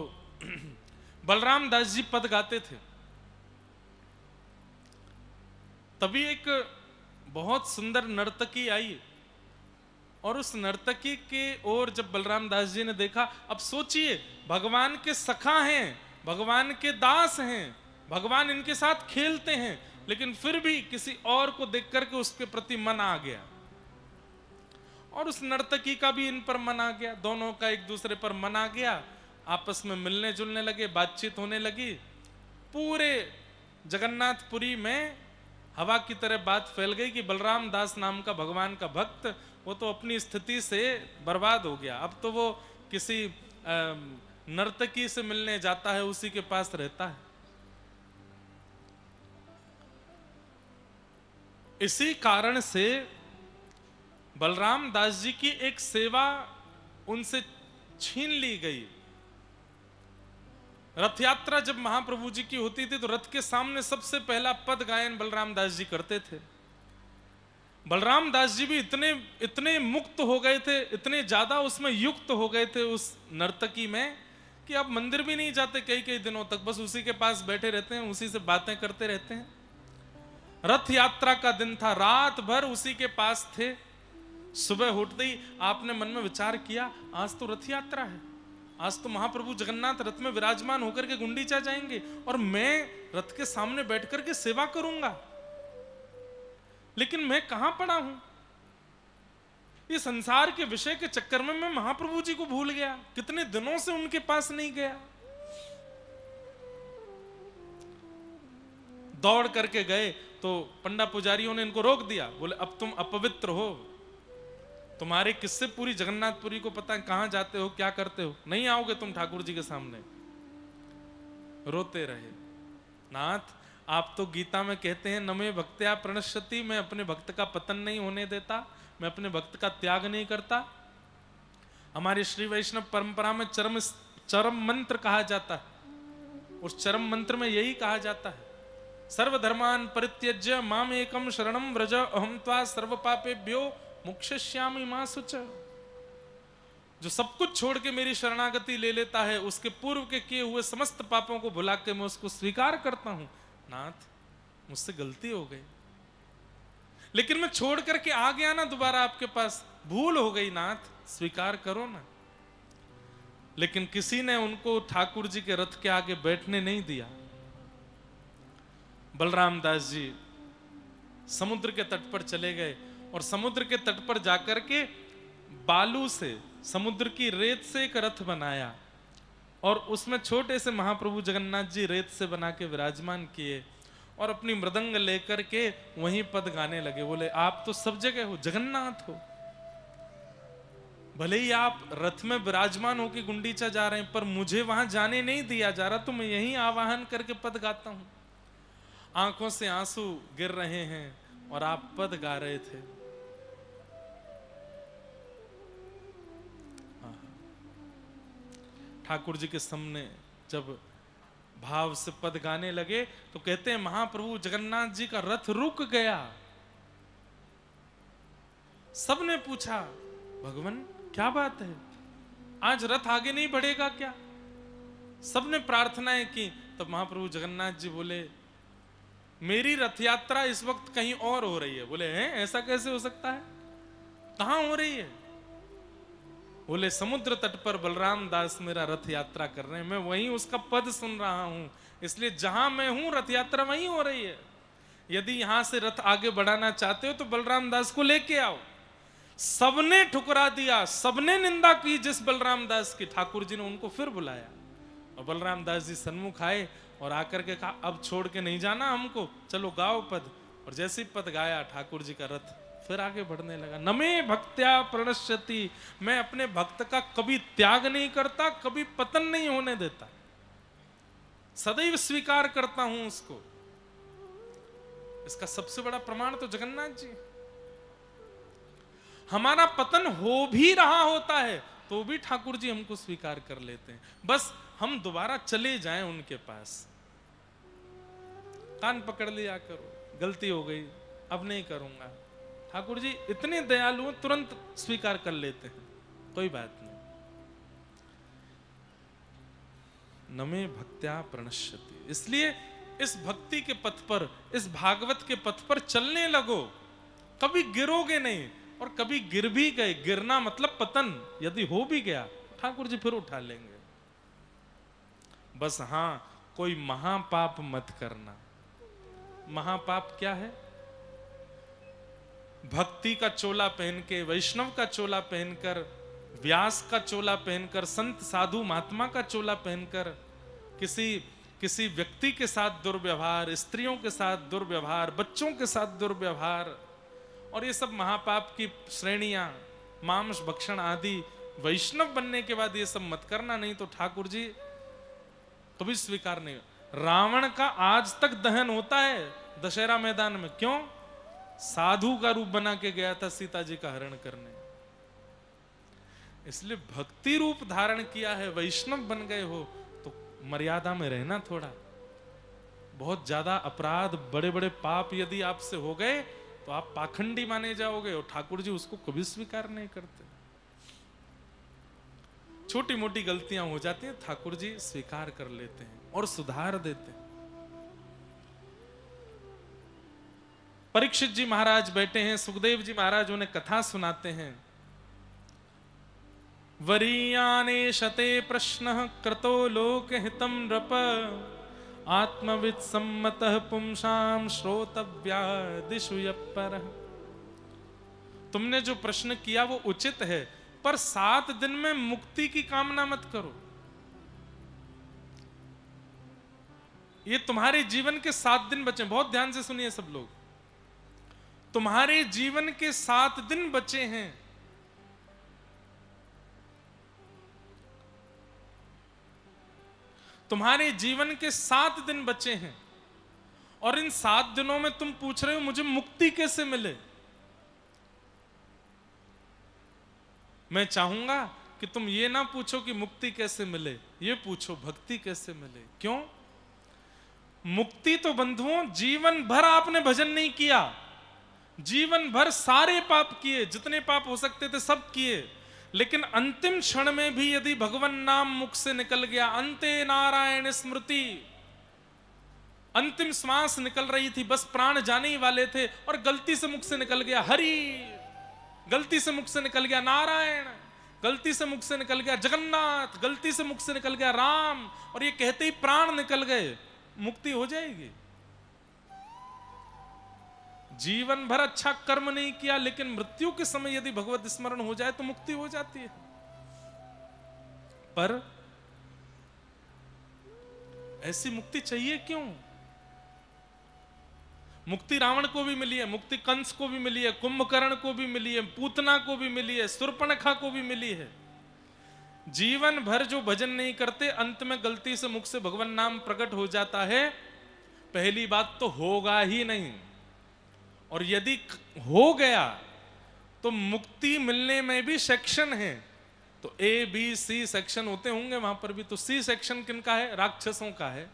बलराम दास जी पद गाते थे। तभी एक बहुत सुंदर नर्तकी आई और उस नर्तकी के ओर जब बलराम दास जी ने देखा, अब सोचिए भगवान के सखा हैं, भगवान के दास हैं, भगवान इनके साथ खेलते हैं, लेकिन फिर भी किसी और को देख करके उसके प्रति मन आ गया और उस नर्तकी का भी इन पर मन आ गया, दोनों का एक दूसरे पर मन आ गया, आपस में मिलने जुलने लगे, बातचीत होने लगी। पूरे जगन्नाथपुरी में हवा की तरह बात फैल गई कि बलराम दास नाम का भगवान का भक्त, वो तो अपनी स्थिति से बर्बाद हो गया, अब तो वो किसी नर्तकी से मिलने जाता है, उसी के पास रहता है। इसी कारण से बलराम दास जी की एक सेवा उनसे छीन ली गई। रथ यात्रा जब महाप्रभु जी की होती थी तो रथ के सामने सबसे पहला पद गायन बलराम दास जी करते थे। बलराम दास जी भी इतने मुक्त हो गए थे, इतने ज्यादा उसमें युक्त हो गए थे उस नर्तकी में, कि अब मंदिर भी नहीं जाते कई कई दिनों तक, बस उसी के पास बैठे रहते हैं, उसी से बातें करते रहते हैं। रथ यात्रा का दिन था, रात भर उसी के पास थे। सुबह उठते ही आपने मन में विचार किया, आज तो रथ यात्रा है, आज तो महाप्रभु जगन्नाथ रथ में विराजमान होकर के गुंडीचा जाएंगे और मैं रथ के सामने बैठ करके सेवा करूंगा, लेकिन मैं कहां पड़ा हूं? ये संसार के विषय के चक्कर में मैं महाप्रभु जी को भूल गया, कितने दिनों से उनके पास नहीं गया। दौड़ करके गए तो पंडा पुजारियों ने इनको रोक दिया, बोले अब तुम अपवित्र हो, तुम्हारे किससे पूरी जगन्नाथपुरी को पता है कहां जाते हो, क्या करते हो, नहीं आओगे तुम ठाकुर जी के सामने। रोते रहे। नाथ आप तो गीता में कहते हैं नमे भक्त्या प्रणश्यति, मैं अपने भक्त का पतन नहीं होने देता, मैं अपने भक्त का त्याग नहीं करता। हमारी श्री वैष्णव परंपरा में चरम मंत्र कहा जाता है, उस चरम मंत्र में यही कहा जाता है, सर्वधर्मान परित्यज्य माम एकम शरणम व्रज अहम त्वा सर्व पापेभ्यो मोक्षयिष्यामि मा शुच। जो सब कुछ छोड़ के मेरी शरणागति ले लेता है, उसके पूर्व के किए हुए समस्त पापों को भुला के मैं उसको स्वीकार करता हूं। नाथ मुझसे गलती हो गई, लेकिन मैं छोड़ करके आ गया ना दोबारा आपके पास, भूल हो गई नाथ, स्वीकार करो ना। लेकिन किसी ने उनको ठाकुर जी के रथ के आगे बैठने नहीं दिया। बलराम दास जी समुद्र के तट पर चले गए और समुद्र के तट पर जाकर के बालू से, समुद्र की रेत से एक रथ बनाया और उसमें छोटे से महाप्रभु जगन्नाथ जी रेत से बना के विराजमान किए और अपनी मृदंग लेकर के वहीं पद गाने लगे। बोले आप तो सब जगह हो, जगन्नाथ हो, भले ही आप रथ में विराजमान होकर गुंडीचा जा रहे हैं, पर मुझे वहां जाने नहीं दिया जा रहा, तो मैं यहीं आवाहन करके पद गाता हूं। आंखों से आंसू गिर रहे हैं और आप पद गा रहे थे। ठाकुर जी के सामने जब भाव से पद गाने लगे तो कहते हैं महाप्रभु जगन्नाथ जी का रथ रुक गया। सबने पूछा भगवान क्या बात है, आज रथ आगे नहीं बढ़ेगा क्या? सबने प्रार्थनाएं की। तब महाप्रभु जगन्नाथ जी बोले मेरी रथ यात्रा इस वक्त कहीं और हो रही है। बोले हैं ऐसा कैसे हो सकता है, कहां हो रही है? बोले समुद्र तट पर बलराम दास मेरा रथ यात्रा कर रहे हैं, मैं वहीं उसका पद सुन रहा हूं, इसलिए जहां मैं हूं रथ यात्रा वहीं हो रही है। यदि यहां से रथ आगे बढ़ाना चाहते हो तो बलराम दास को लेके आओ। सबने ठुकरा दिया, सबने निंदा की जिस बलराम दास की। ठाकुर जी ने उनको फिर बुलाया और बलराम दास जी सन्मुख आए और आकर के कहा अब छोड़ के नहीं जाना हमको, चलो गाओ पद। और जैसे ही पद गाया ठाकुर जी का रथ फिर आगे बढ़ने लगा। नमे भक्त्या प्रणश्यति, मैं अपने भक्त का कभी त्याग नहीं करता, कभी पतन नहीं होने देता, सदैव स्वीकार करता हूं उसको। इसका सबसे बड़ा प्रमाण तो जगन्नाथ जी। हमारा पतन हो भी रहा होता है तो भी ठाकुर जी हमको स्वीकार कर लेते हैं, बस हम दोबारा चले जाएं उनके पास। कान पकड़ लिया करो, गलती हो गई अब नहीं करूंगा। ठाकुर जी इतने दयालु हैं, तुरंत स्वीकार कर लेते हैं, कोई बात नहीं। नमे भक्त्या प्रणश्यति, इसलिए इस भक्ति के पथ पर, इस भागवत के पथ पर चलने लगो, कभी गिरोगे नहीं। और कभी गिर भी गए, गिरना मतलब पतन यदि हो भी गया ठाकुर जी फिर उठा लेंगे। बस हां कोई महापाप मत करना। महापाप क्या है? भक्ति का चोला पहन के, वैष्णव का चोला पहनकर, व्यास का चोला पहनकर, संत साधु महात्मा का चोला पहनकर किसी व्यक्ति के साथ दुर्व्यवहार, स्त्रियों के साथ दुर्व्यवहार, बच्चों के साथ दुर्व्यवहार, और ये सब महापाप की श्रेणियां, मांस भक्षण आदि। वैष्णव बनने के बाद ये सब मत करना, नहीं तो ठाकुर जी कभी स्वीकार नहीं। रावण का आज तक दहन होता है दशहरा मैदान में, क्यों? साधु का रूप बना के गया था सीता जी का हरण करने, इसलिए भक्ति रूप धारण किया है, वैष्णव बन गए हो तो मर्यादा में रहना। थोड़ा बहुत ज्यादा अपराध, बड़े बड़े पाप यदि आपसे हो गए तो आप पाखंडी माने जाओगे, और ठाकुर जी उसको कभी स्वीकार नहीं करते। छोटी मोटी गलतियां हो जाती हैं, ठाकुर जी स्वीकार कर लेते हैं और सुधार देते हैं। परीक्षित जी महाराज बैठे हैं, सुखदेव जी महाराज उन्हें कथा सुनाते हैं। वरीयाने शते प्रश्न कृतो लोक हितम नृप, आत्मविद सम्मतः पुंसाम श्रोतव्या दिशु यप्पर। तुमने जो प्रश्न किया वो उचित है, पर 7 दिन में मुक्ति की कामना मत करो। ये तुम्हारे जीवन के 7 दिन बचे, बहुत ध्यान से सुनिए सब लोग। तुम्हारे जीवन के 7 दिन बचे हैं। तुम्हारे जीवन के 7 दिन बचे हैं, और इन 7 दिनों में तुम पूछ रहे हो मुझे मुक्ति कैसे मिले। मैं चाहूंगा कि तुम ये ना पूछो कि मुक्ति कैसे मिले, ये पूछो भक्ति कैसे मिले। क्यों? मुक्ति तो बंधुओं जीवन भर आपने भजन नहीं किया, जीवन भर सारे पाप किए, जितने पाप हो सकते थे सब किए, लेकिन अंतिम क्षण में भी यदि भगवान नाम मुख से निकल गया, अंते नारायण स्मृति, अंतिम श्वास निकल रही थी, बस प्राण जाने ही वाले थे, और गलती से मुख से निकल गया हरि, गलती से मुख से निकल गया नारायण, गलती से मुख से निकल गया जगन्नाथ, गलती से मुख से निकल गया राम, और ये कहते ही प्राण निकल गए, मुक्ति हो जाएगी। जीवन भर अच्छा कर्म नहीं किया, लेकिन मृत्यु के समय यदि भगवत स्मरण हो जाए तो मुक्ति हो जाती है। पर ऐसी मुक्ति चाहिए क्यों? मुक्ति रावण को भी मिली है, मुक्ति कंस को भी मिली है, कुंभकर्ण को भी मिली है, पूतना को भी मिली है, शूर्पणखा को भी मिली है। जीवन भर जो भजन नहीं करते, अंत में गलती से मुख से भगवान नाम प्रकट हो जाता है, पहली बात तो होगा ही नहीं, और यदि हो गया तो मुक्ति मिलने में भी सेक्शन है। तो ए बी सी सेक्शन होते होंगे वहां पर भी, तो सी सेक्शन किनका है? राक्षसों का है,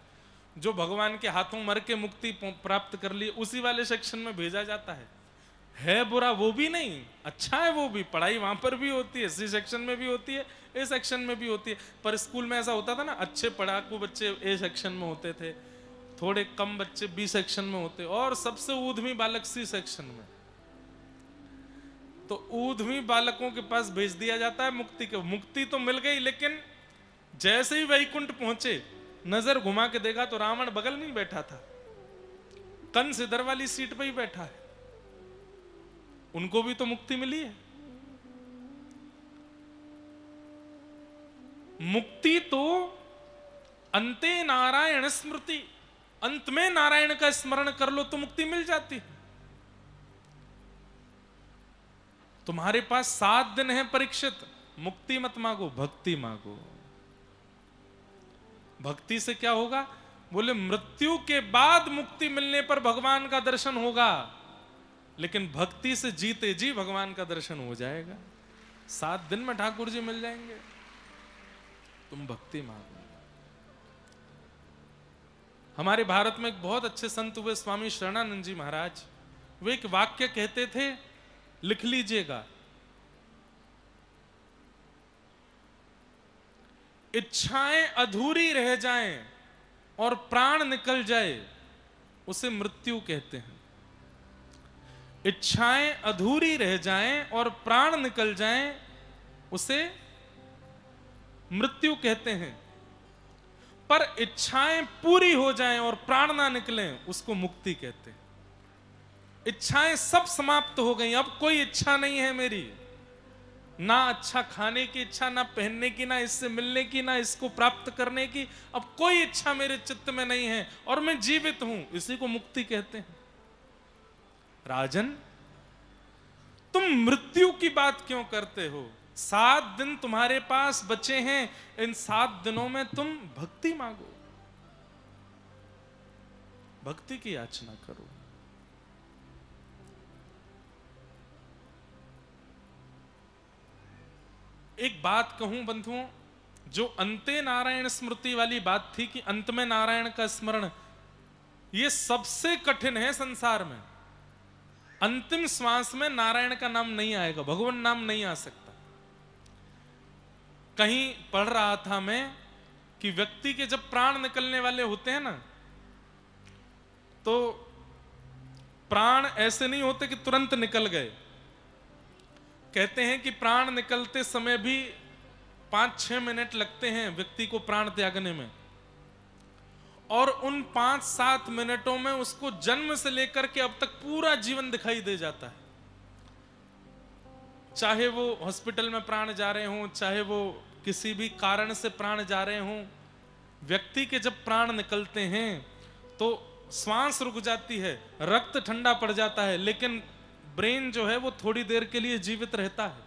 जो भगवान के हाथों मर के मुक्ति प्राप्त कर ली, उसी वाले सेक्शन में भेजा जाता है बुरा वो भी नहीं, अच्छा है वो भी, पढ़ाई वहां पर भी होती है, सी सेक्शन में भी होती है, ए सेक्शन में भी होती है। पर स्कूल में ऐसा होता था ना, अच्छे पढ़ाकू बच्चे ए सेक्शन में होते थे, थोड़े कम बच्चे बी सेक्शन में होते और सबसे ऊधमी बालक सी सेक्शन में। तो ऊधमी बालकों के पास भेज दिया जाता है मुक्ति के। मुक्ति तो मिल गई, लेकिन जैसे ही वैकुंठ पहुंचे नजर घुमा के देखा तो रावण बगल में ही बैठा था, कंस इधर वाली सीट पे ही बैठा है। उनको भी तो मुक्ति मिली है। मुक्ति तो अंते नारायण स्मृति, अंत में नारायण का स्मरण कर लो तो मुक्ति मिल जाती है। तुम्हारे पास 7 दिन है परीक्षित, मुक्ति मत मांगो, भक्ति मांगो। भक्ति से क्या होगा? बोले मृत्यु के बाद मुक्ति मिलने पर भगवान का दर्शन होगा, लेकिन भक्ति से जीते जी भगवान का दर्शन हो जाएगा। 7 दिन में ठाकुर जी मिल जाएंगे। तुम भक्ति मांगो। हमारे भारत में एक बहुत अच्छे संत हुए स्वामी शरणानंद जी महाराज, वे एक वाक्य कहते थे, लिख लीजिएगा। इच्छाएं अधूरी रह जाएं और प्राण निकल जाए उसे मृत्यु कहते हैं। इच्छाएं अधूरी रह जाएं और प्राण निकल जाएं उसे मृत्यु कहते हैं। पर इच्छाएं पूरी हो जाएं और प्राण ना निकलें उसको मुक्ति कहते हैं। इच्छाएं सब समाप्त हो गई, अब कोई इच्छा नहीं है मेरी, ना अच्छा खाने की इच्छा, ना पहनने की, ना इससे मिलने की, ना इसको प्राप्त करने की। अब कोई इच्छा मेरे चित्त में नहीं है और मैं जीवित हूं, इसी को मुक्ति कहते हैं। राजन, तुम मृत्यु की बात क्यों करते हो? 7 दिन तुम्हारे पास बचे हैं, इन 7 दिनों में तुम भक्ति मांगो, भक्ति की याचना करो। एक बात कहूं बंधुओं, जो अंते नारायण स्मृति वाली बात थी कि अंत में नारायण का स्मरण, यह सबसे कठिन है संसार में। अंतिम श्वास में नारायण का नाम नहीं आएगा, भगवान नाम नहीं आ सकता। कहीं पढ़ रहा था मैं कि व्यक्ति के जब प्राण निकलने वाले होते हैं ना, तो प्राण ऐसे नहीं होते कि तुरंत निकल गए। कहते हैं कि प्राण निकलते समय भी 5-6 मिनट लगते हैं व्यक्ति को प्राण त्यागने में, और उन 5-7 मिनटों में उसको जन्म से लेकर के अब तक पूरा जीवन दिखाई दे जाता है। चाहे वो हॉस्पिटल में प्राण जा रहे हों, चाहे वो किसी भी कारण से प्राण जा रहे हों, व्यक्ति के जब प्राण निकलते हैं तो श्वास रुक जाती है, रक्त ठंडा पड़ जाता है, लेकिन ब्रेन जो है वो थोड़ी देर के लिए जीवित रहता है।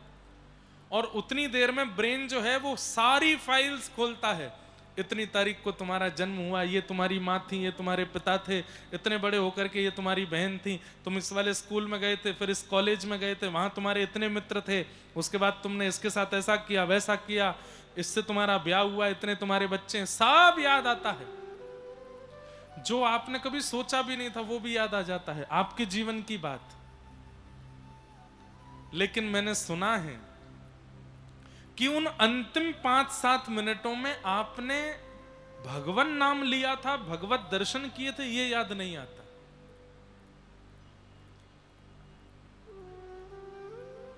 और उतनी देर में ब्रेन जो है वो सारी फाइल्स खोलता है। इतनी तारीख को तुम्हारा जन्म हुआ, ये तुम्हारी माँ थी, ये तुम्हारे पिता थे, इतने बड़े होकर के ये तुम्हारी बहन थी, तुम इस वाले स्कूल में गए थे, फिर इस कॉलेज में गए थे, वहां तुम्हारे इतने मित्र थे, उसके बाद तुमने इसके साथ ऐसा किया वैसा किया, इससे तुम्हारा ब्याह हुआ, इतने तुम्हारे बच्चे हैं, सब याद आता है। जो आपने कभी सोचा भी नहीं था वो भी याद आ जाता है, आपके जीवन की बात। लेकिन मैंने सुना है कि उन अंतिम 5-7 मिनटों में आपने भगवान नाम लिया था, भगवत दर्शन किए थे, ये याद नहीं आता।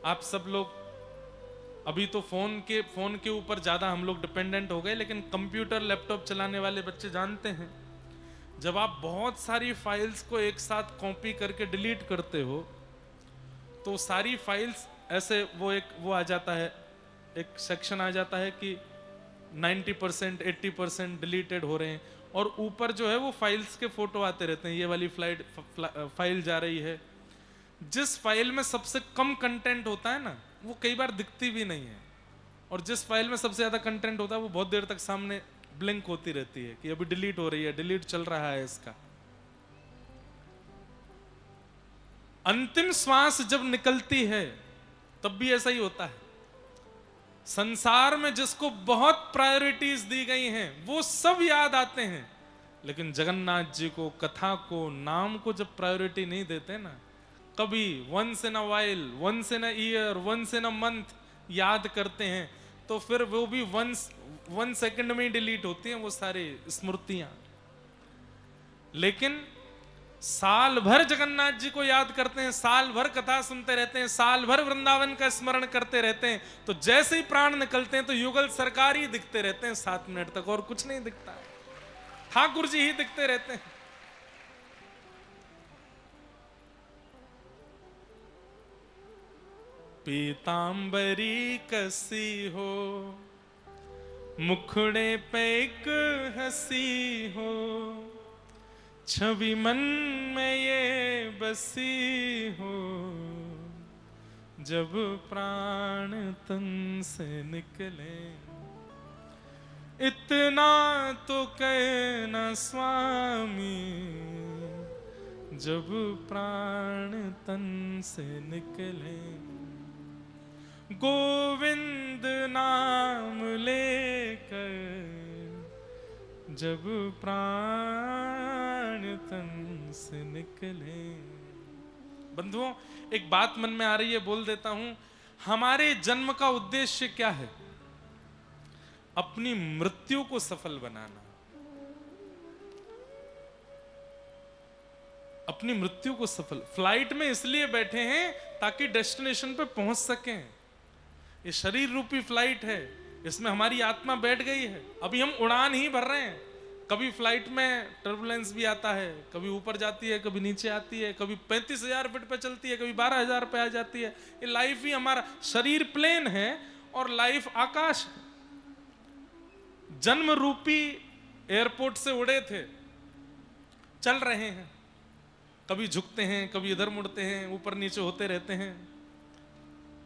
आप सब लोग अभी तो फोन के ऊपर ज्यादा हम लोग डिपेंडेंट हो गए, लेकिन कंप्यूटर लैपटॉप चलाने वाले बच्चे जानते हैं, जब आप बहुत सारी फाइल्स को एक साथ कॉपी करके डिलीट करते हो तो सारी फाइल्स ऐसे वो आ जाता है, एक सेक्शन आ जाता है कि 90% 80% डिलीटेड हो रहे हैं, और ऊपर जो है वो फाइल्स के फोटो आते रहते हैं, ये वाली फाइल जा रही है। जिस फाइल में सबसे कम कंटेंट होता है ना, वो कई बार दिखती भी नहीं है, और जिस फाइल में सबसे ज्यादा कंटेंट होता है वो बहुत देर तक सामने ब्लिंक होती रहती है कि अभी डिलीट हो रही है, डिलीट चल रहा है इसका। अंतिम श्वास जब निकलती है तब भी ऐसा ही होता है। संसार में जिसको बहुत प्रायोरिटीज दी गई हैं वो सब याद आते हैं, लेकिन जगन्नाथ जी को, कथा को, नाम को जब प्रायोरिटी नहीं देते ना, कभी once in a while, once in a year, once in a month याद करते हैं, तो फिर वो भी 1 सेकंड में ही डिलीट होती हैं वो सारी स्मृतियां। लेकिन साल भर जगन्नाथ जी को याद करते हैं, साल भर कथा सुनते रहते हैं, साल भर वृंदावन का स्मरण करते रहते हैं, तो जैसे ही प्राण निकलते हैं तो युगल सरकार ही दिखते रहते हैं 7 मिनट तक, और कुछ नहीं दिखता है, ठाकुर जी ही दिखते रहते हैं। पीतांबरी कसी हो, मुखड़े पे एक हंसी हो, छवि मन में ये बसी हो, जब प्राण तन से निकले, इतना तो कहना स्वामी, जब प्राण तन से निकले, गोविंद नाम लेकर, जब प्राण तन से निकले। बंधुओं, एक बात मन में आ रही है, बोल देता हूं। हमारे जन्म का उद्देश्य क्या है? अपनी मृत्यु को सफल बनाना। अपनी मृत्यु को सफल, फ्लाइट में इसलिए बैठे हैं ताकि डेस्टिनेशन पे पहुंच सकें। ये शरीर रूपी फ्लाइट है, इसमें हमारी आत्मा बैठ गई है, अभी हम उड़ान ही भर रहे हैं। कभी फ्लाइट में टर्बुलेंस भी आता है, कभी ऊपर जाती है, कभी नीचे आती है, कभी 35,000 फीट पे चलती है, कभी 12,000 पे आ जाती है। ये लाइफ ही हमारा, शरीर प्लेन है और लाइफ आकाश है। जन्म रूपी एयरपोर्ट से उड़े थे, चल रहे हैं, कभी झुकते हैं, कभी इधर मुड़ते हैं, ऊपर नीचे होते रहते हैं,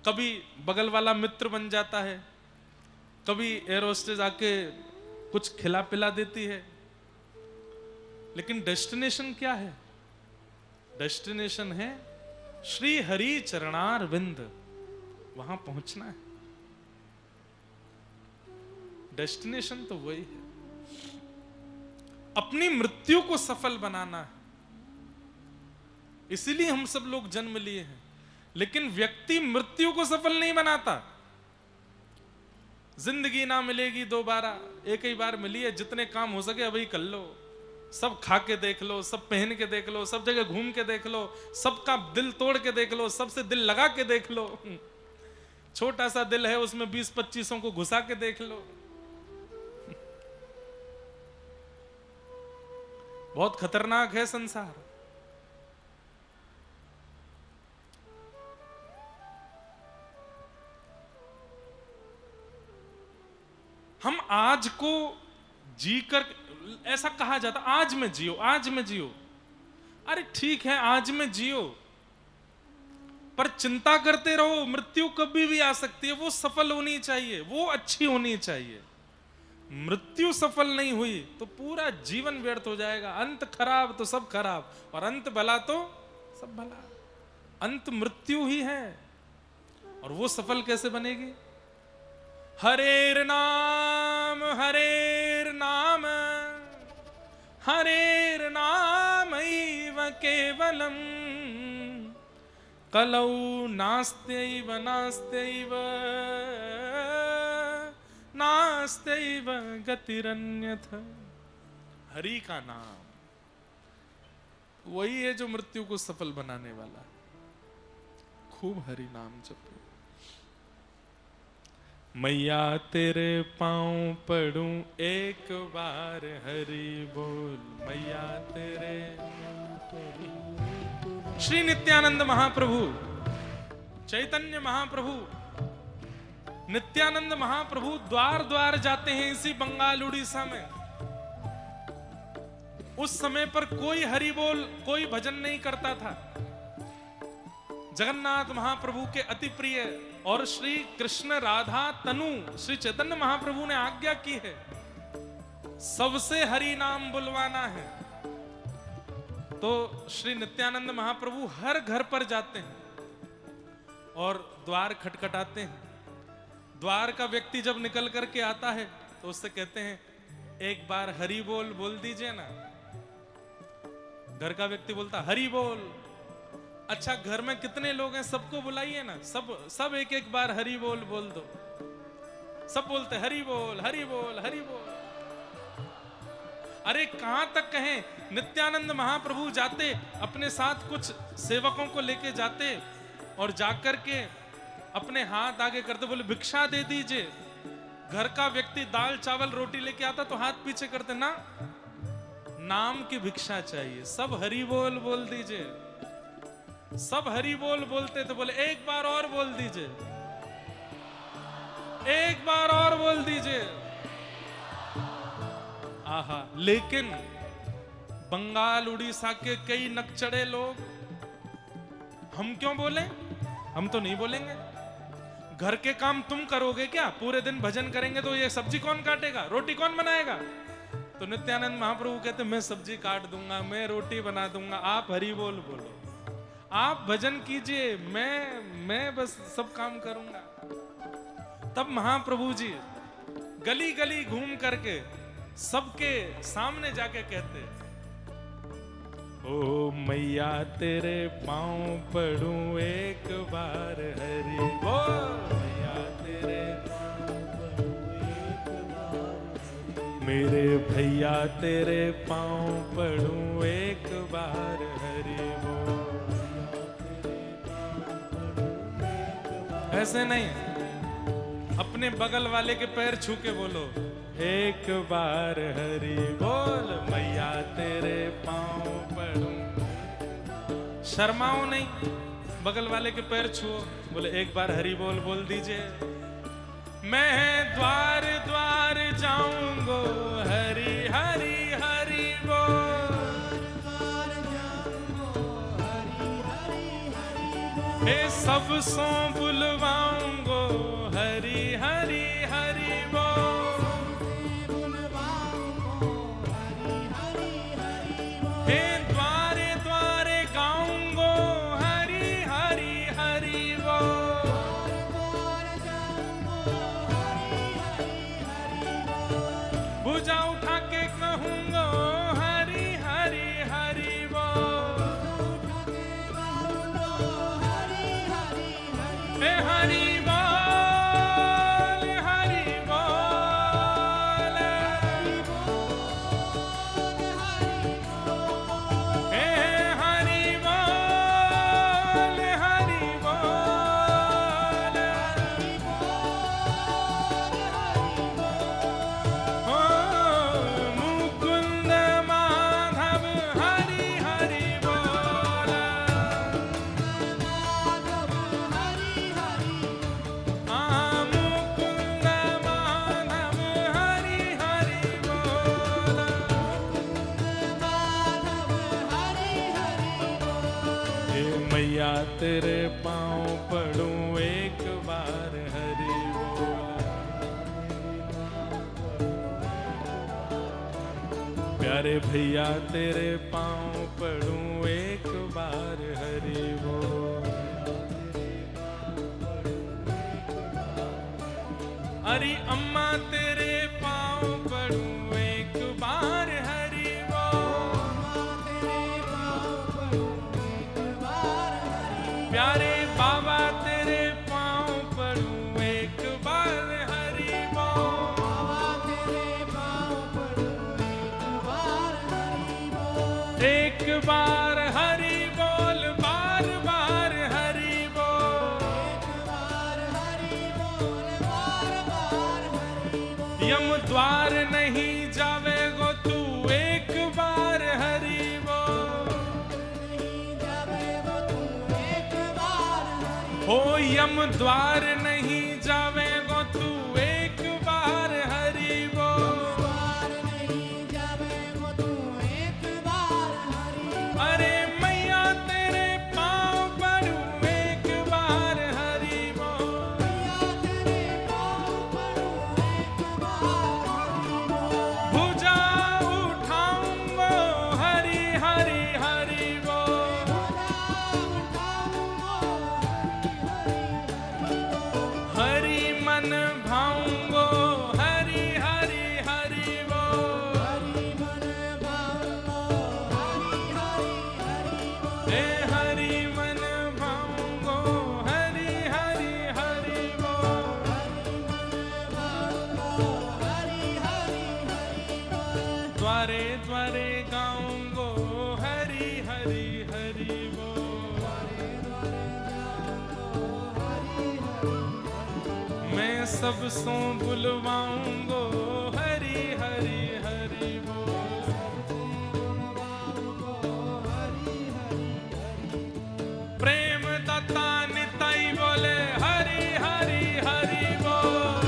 कभी बगल वाला मित्र बन जाता है, कभी एयर होस्टेस आके कुछ खिला पिला देती है। लेकिन डेस्टिनेशन क्या है? डेस्टिनेशन है श्री हरि चरणार विंद, वहां पहुंचना है। डेस्टिनेशन तो वही है, अपनी मृत्यु को सफल बनाना है। इसीलिए हम सब लोग जन्म लिए हैं। लेकिन व्यक्ति मृत्यु को सफल नहीं बनाता। जिंदगी ना मिलेगी दोबारा, एक ही बार मिली है, जितने काम हो सके अभी कर लो। सब खा के देख लो, सब पहन के देख लो, सब जगह घूम के देख लो, सबका दिल तोड़ के देख लो, सबसे दिल लगा के देख लो। छोटा सा दिल है, उसमें 20-25 को घुसा के देख लो। बहुत खतरनाक है संसार। हम आज को जीकर, ऐसा कहा जाता आज में जियो, आज में जियो। अरे ठीक है, आज में जियो, पर चिंता करते रहो, मृत्यु कभी भी आ सकती है। वो सफल होनी चाहिए, वो अच्छी होनी चाहिए। मृत्यु सफल नहीं हुई तो पूरा जीवन व्यर्थ हो जाएगा। अंत खराब तो सब खराब, और अंत भला तो सब भला। अंत मृत्यु ही है, और वो सफल कैसे बनेगी? हरेर नाम, हरेर नाम, हरेर नामैव केवलम, कलौ नास्त्यैव नास्त्यैव नास्त्यैव गतिरन्यथा। हरि का नाम वही है जो मृत्यु को सफल बनाने वाला है। खूब हरि नाम जपो। मैया तेरे पांव पड़ूं एक बार, हरि बोल मैया तेरे। श्री नित्यानंद महाप्रभु, चैतन्य महाप्रभु, नित्यानंद महाप्रभु द्वार द्वार जाते हैं इसी बंगाल उड़ीसा में। उस समय पर कोई हरि बोल, कोई भजन नहीं करता था। जगन्नाथ महाप्रभु के अति प्रिय और श्री कृष्ण राधा तनु श्री चैतन्य महाप्रभु ने आज्ञा की है, सबसे हरि नाम बुलवाना है। तो श्री नित्यानंद महाप्रभु हर घर पर जाते हैं और द्वार खटखटाते हैं। द्वार का व्यक्ति जब निकल करके आता है तो उससे कहते हैं, एक बार हरि बोल बोल दीजिए ना। घर का व्यक्ति बोलता हरि बोल। अच्छा, घर में कितने लोग हैं, सबको बुलाइए ना, सब एक एक बार हरि बोल बोल दो। सब बोलते हरि बोल हरि बोल हरि बोल। अरे कहां तक कहें, नित्यानंद महाप्रभु जाते अपने साथ कुछ सेवकों को लेके जाते और जाकर के अपने हाथ आगे करते, बोले भिक्षा दे दीजिए। घर का व्यक्ति दाल चावल रोटी लेके आता तो हाथ पीछे करते, ना नाम की भिक्षा चाहिए, सब हरि बोल बोल दीजिए। सब हरि बोल बोलते थे, बोले एक बार और बोल दीजिए, एक बार और बोल दीजिए। आहा, लेकिन बंगाल उड़ीसा के कई नकचड़े लोग, हम क्यों बोले, हम तो नहीं बोलेंगे। घर के काम तुम करोगे क्या, पूरे दिन भजन करेंगे तो ये सब्जी कौन काटेगा, रोटी कौन बनाएगा। तो नित्यानंद महाप्रभु कहते मैं सब्जी काट दूंगा, मैं रोटी बना दूंगा, आप हरि बोल बोलो, आप भजन कीजिए, मैं बस सब काम करूंगा। तब महाप्रभु जी गली गली घूम करके सबके सामने जाके कहते, ओ मैया तेरे पांव पड़ूं एक बार हरि बोल, मैया तेरे मेरे भैया तेरे पांव पड़ूं एक बार हरि बोल। ऐसे नहीं, अपने बगल वाले के पैर छू के बोलो, एक बार हरि बोल, मैया तेरे पांव पड़ूं। शर्माओ नहीं, बगल वाले के पैर छुओ, बोले एक बार हरि बोल बोल दीजिए। मैं द्वार द्वार जाऊंगो हरि हरि हरि बोल, हे सब सो बुलवाऊंगो हरि हरि हरि बोल, हे द्वारे द्वारे गाऊंगो हरि हरि हरि बोल, भुजा उठा के कहूंगो हरि हरि हरि बोल, हे हरि बोल हरि बोल, हे हरि बोल हरि बोल, ओ मुकुंद माधव हरि हरि बोल, मुकुंद माधव हरि हरि बोल, हे मैया तेरे पांव पड़ूं एक बार हरि बोल, प्यारे भैया तेरे पांव पड़ूं एक बार हरि बोल, अरे अम्मा तेरे पांव पड़ूं एक बार हरि बोल, प्यारे बाबा तेरे पांव पड़ूं एक बार हरि बोल, एक बार हरि बोल, बार बार हरि बोल, यम द्वार नहीं जावेगो तू एक बार हरि बोल, हो यम द्वार नहीं जावेगो तू एक बार हरि बोल, अरे मैया तेरे पांव पड़ूं एक बार हरि बोल, भुजा उठाऊंगो हरि हरि हरि बोल, हरि मन भाऊंगो हरि हरि हरि बोल, हे हरि मन भाऊंगो हरि हरि हरि बोल, द्वारे सब सो बुलवाऊंगो हरि हरि हरि बोल। प्रेम दाता निताई बोले हरि हरि हरि बोल।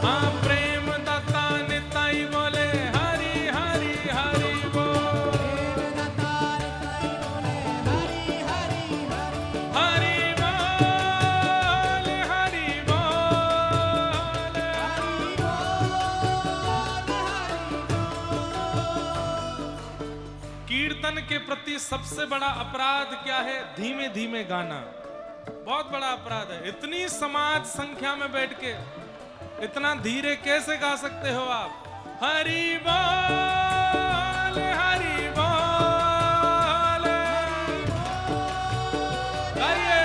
हाँ प्रेम दाता निताई बोले हरि हरि हरि बोल। हरि बोल हरि बोल। कीर्तन के प्रति सबसे बड़ा अपराध क्या है? धीमे धीमे गाना बहुत बड़ा अपराध है। इतनी समाज संख्या में बैठ के इतना धीरे कैसे गा सकते हो आप? हरि बोल हरि बोल। गाइए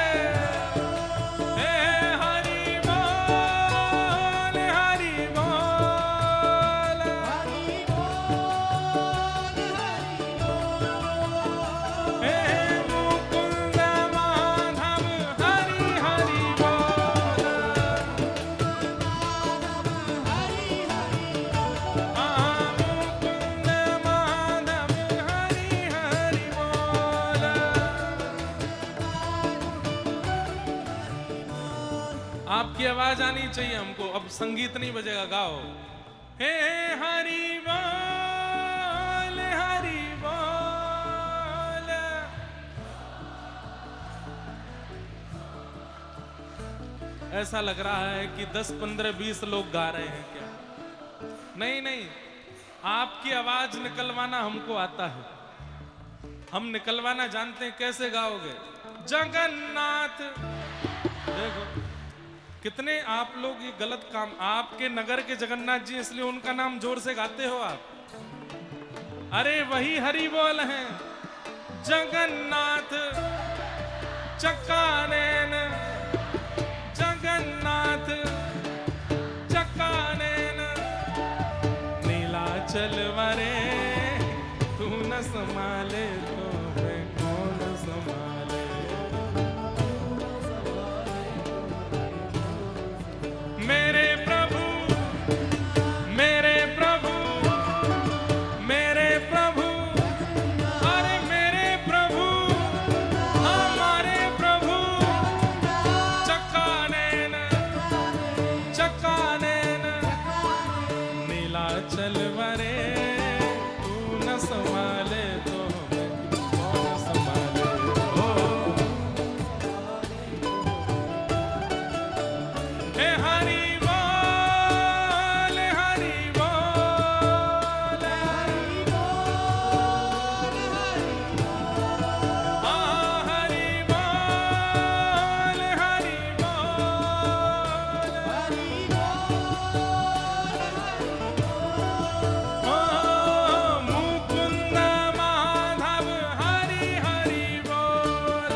हे हरि बोल हरि बोल। हे मुकुंद माधव हरि हरि बोल। हाँ मुकुंद माधव हरि हरि बोल। आपकी आवाज आनी चाहिए हमको। अब संगीत नहीं बजेगा, गाओ हे हरि बोल हरि बोल। ऐसा लग रहा है कि 10 15 20 लोग गा रहे हैं क्या? नहीं नहीं, आपकी आवाज निकलवाना हमको आता है। हम निकलवाना जानते हैं। कैसे गाओगे? जगन्नाथ। देखो कितने आप लोग ये गलत काम। आपके नगर के जगन्नाथ जी इसलिए उनका नाम जोर से गाते हो आप। अरे वही हरि बोल हैं। जगन्नाथ चक्कानैन जगन्नाथ चक्कानैन नीलाचल वरे तू न संभाले तो मैं कौन संभाले। मेरे प्रभु मेरे प्रभु मेरे प्रभु। अरे मेरे प्रभु हमारे प्रभु। चक्कानैन चक्कानैन नीलाचल वरे तू न संभाले तो मैं कौन संभाले। ओ हे हरि बोल हरि बोल। हाँ हरि बोल हरि बोल। हाँ मुकुंद माधव हरि हरि बोल।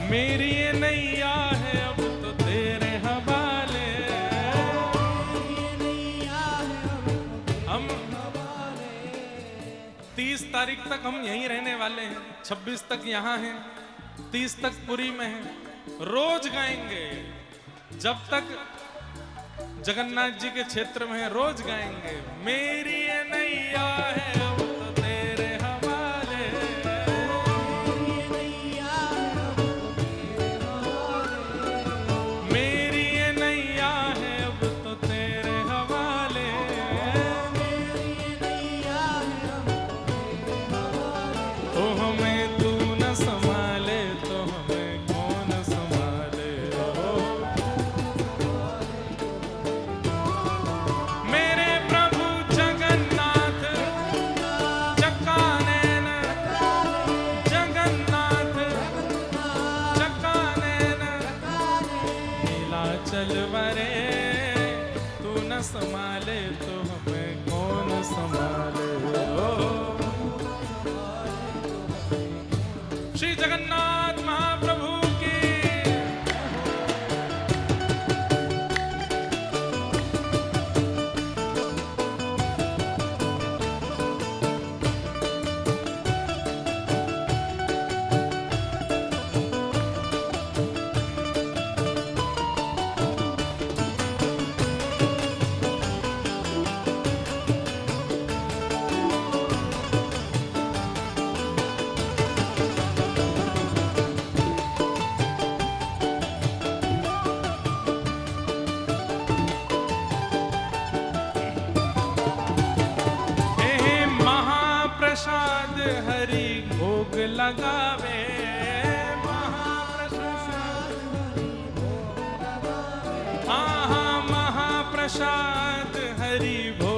मेरी ये नैया है अब तो तेरे हवाले। हम 30 तारीख तक हम यहीं रहने वाले हैं। 26 तक यहाँ हैं, 30 तक पुरी में हैं। रोज गाएंगे जब तक जगन्नाथ जी के क्षेत्र में है। रोज गाएंगे। मेरी ये नैया है अब तो तेरे हवाले। मेरी ये नैया है अब तो तेरे हवाले। ओ हमें तू न संभाले तो हमें कौन संभाले। ओ मेरे प्रभु जगन्नाथ भोग लगावे महाप्रसाद हाँ हाँ महाप्रसाद हरि भोग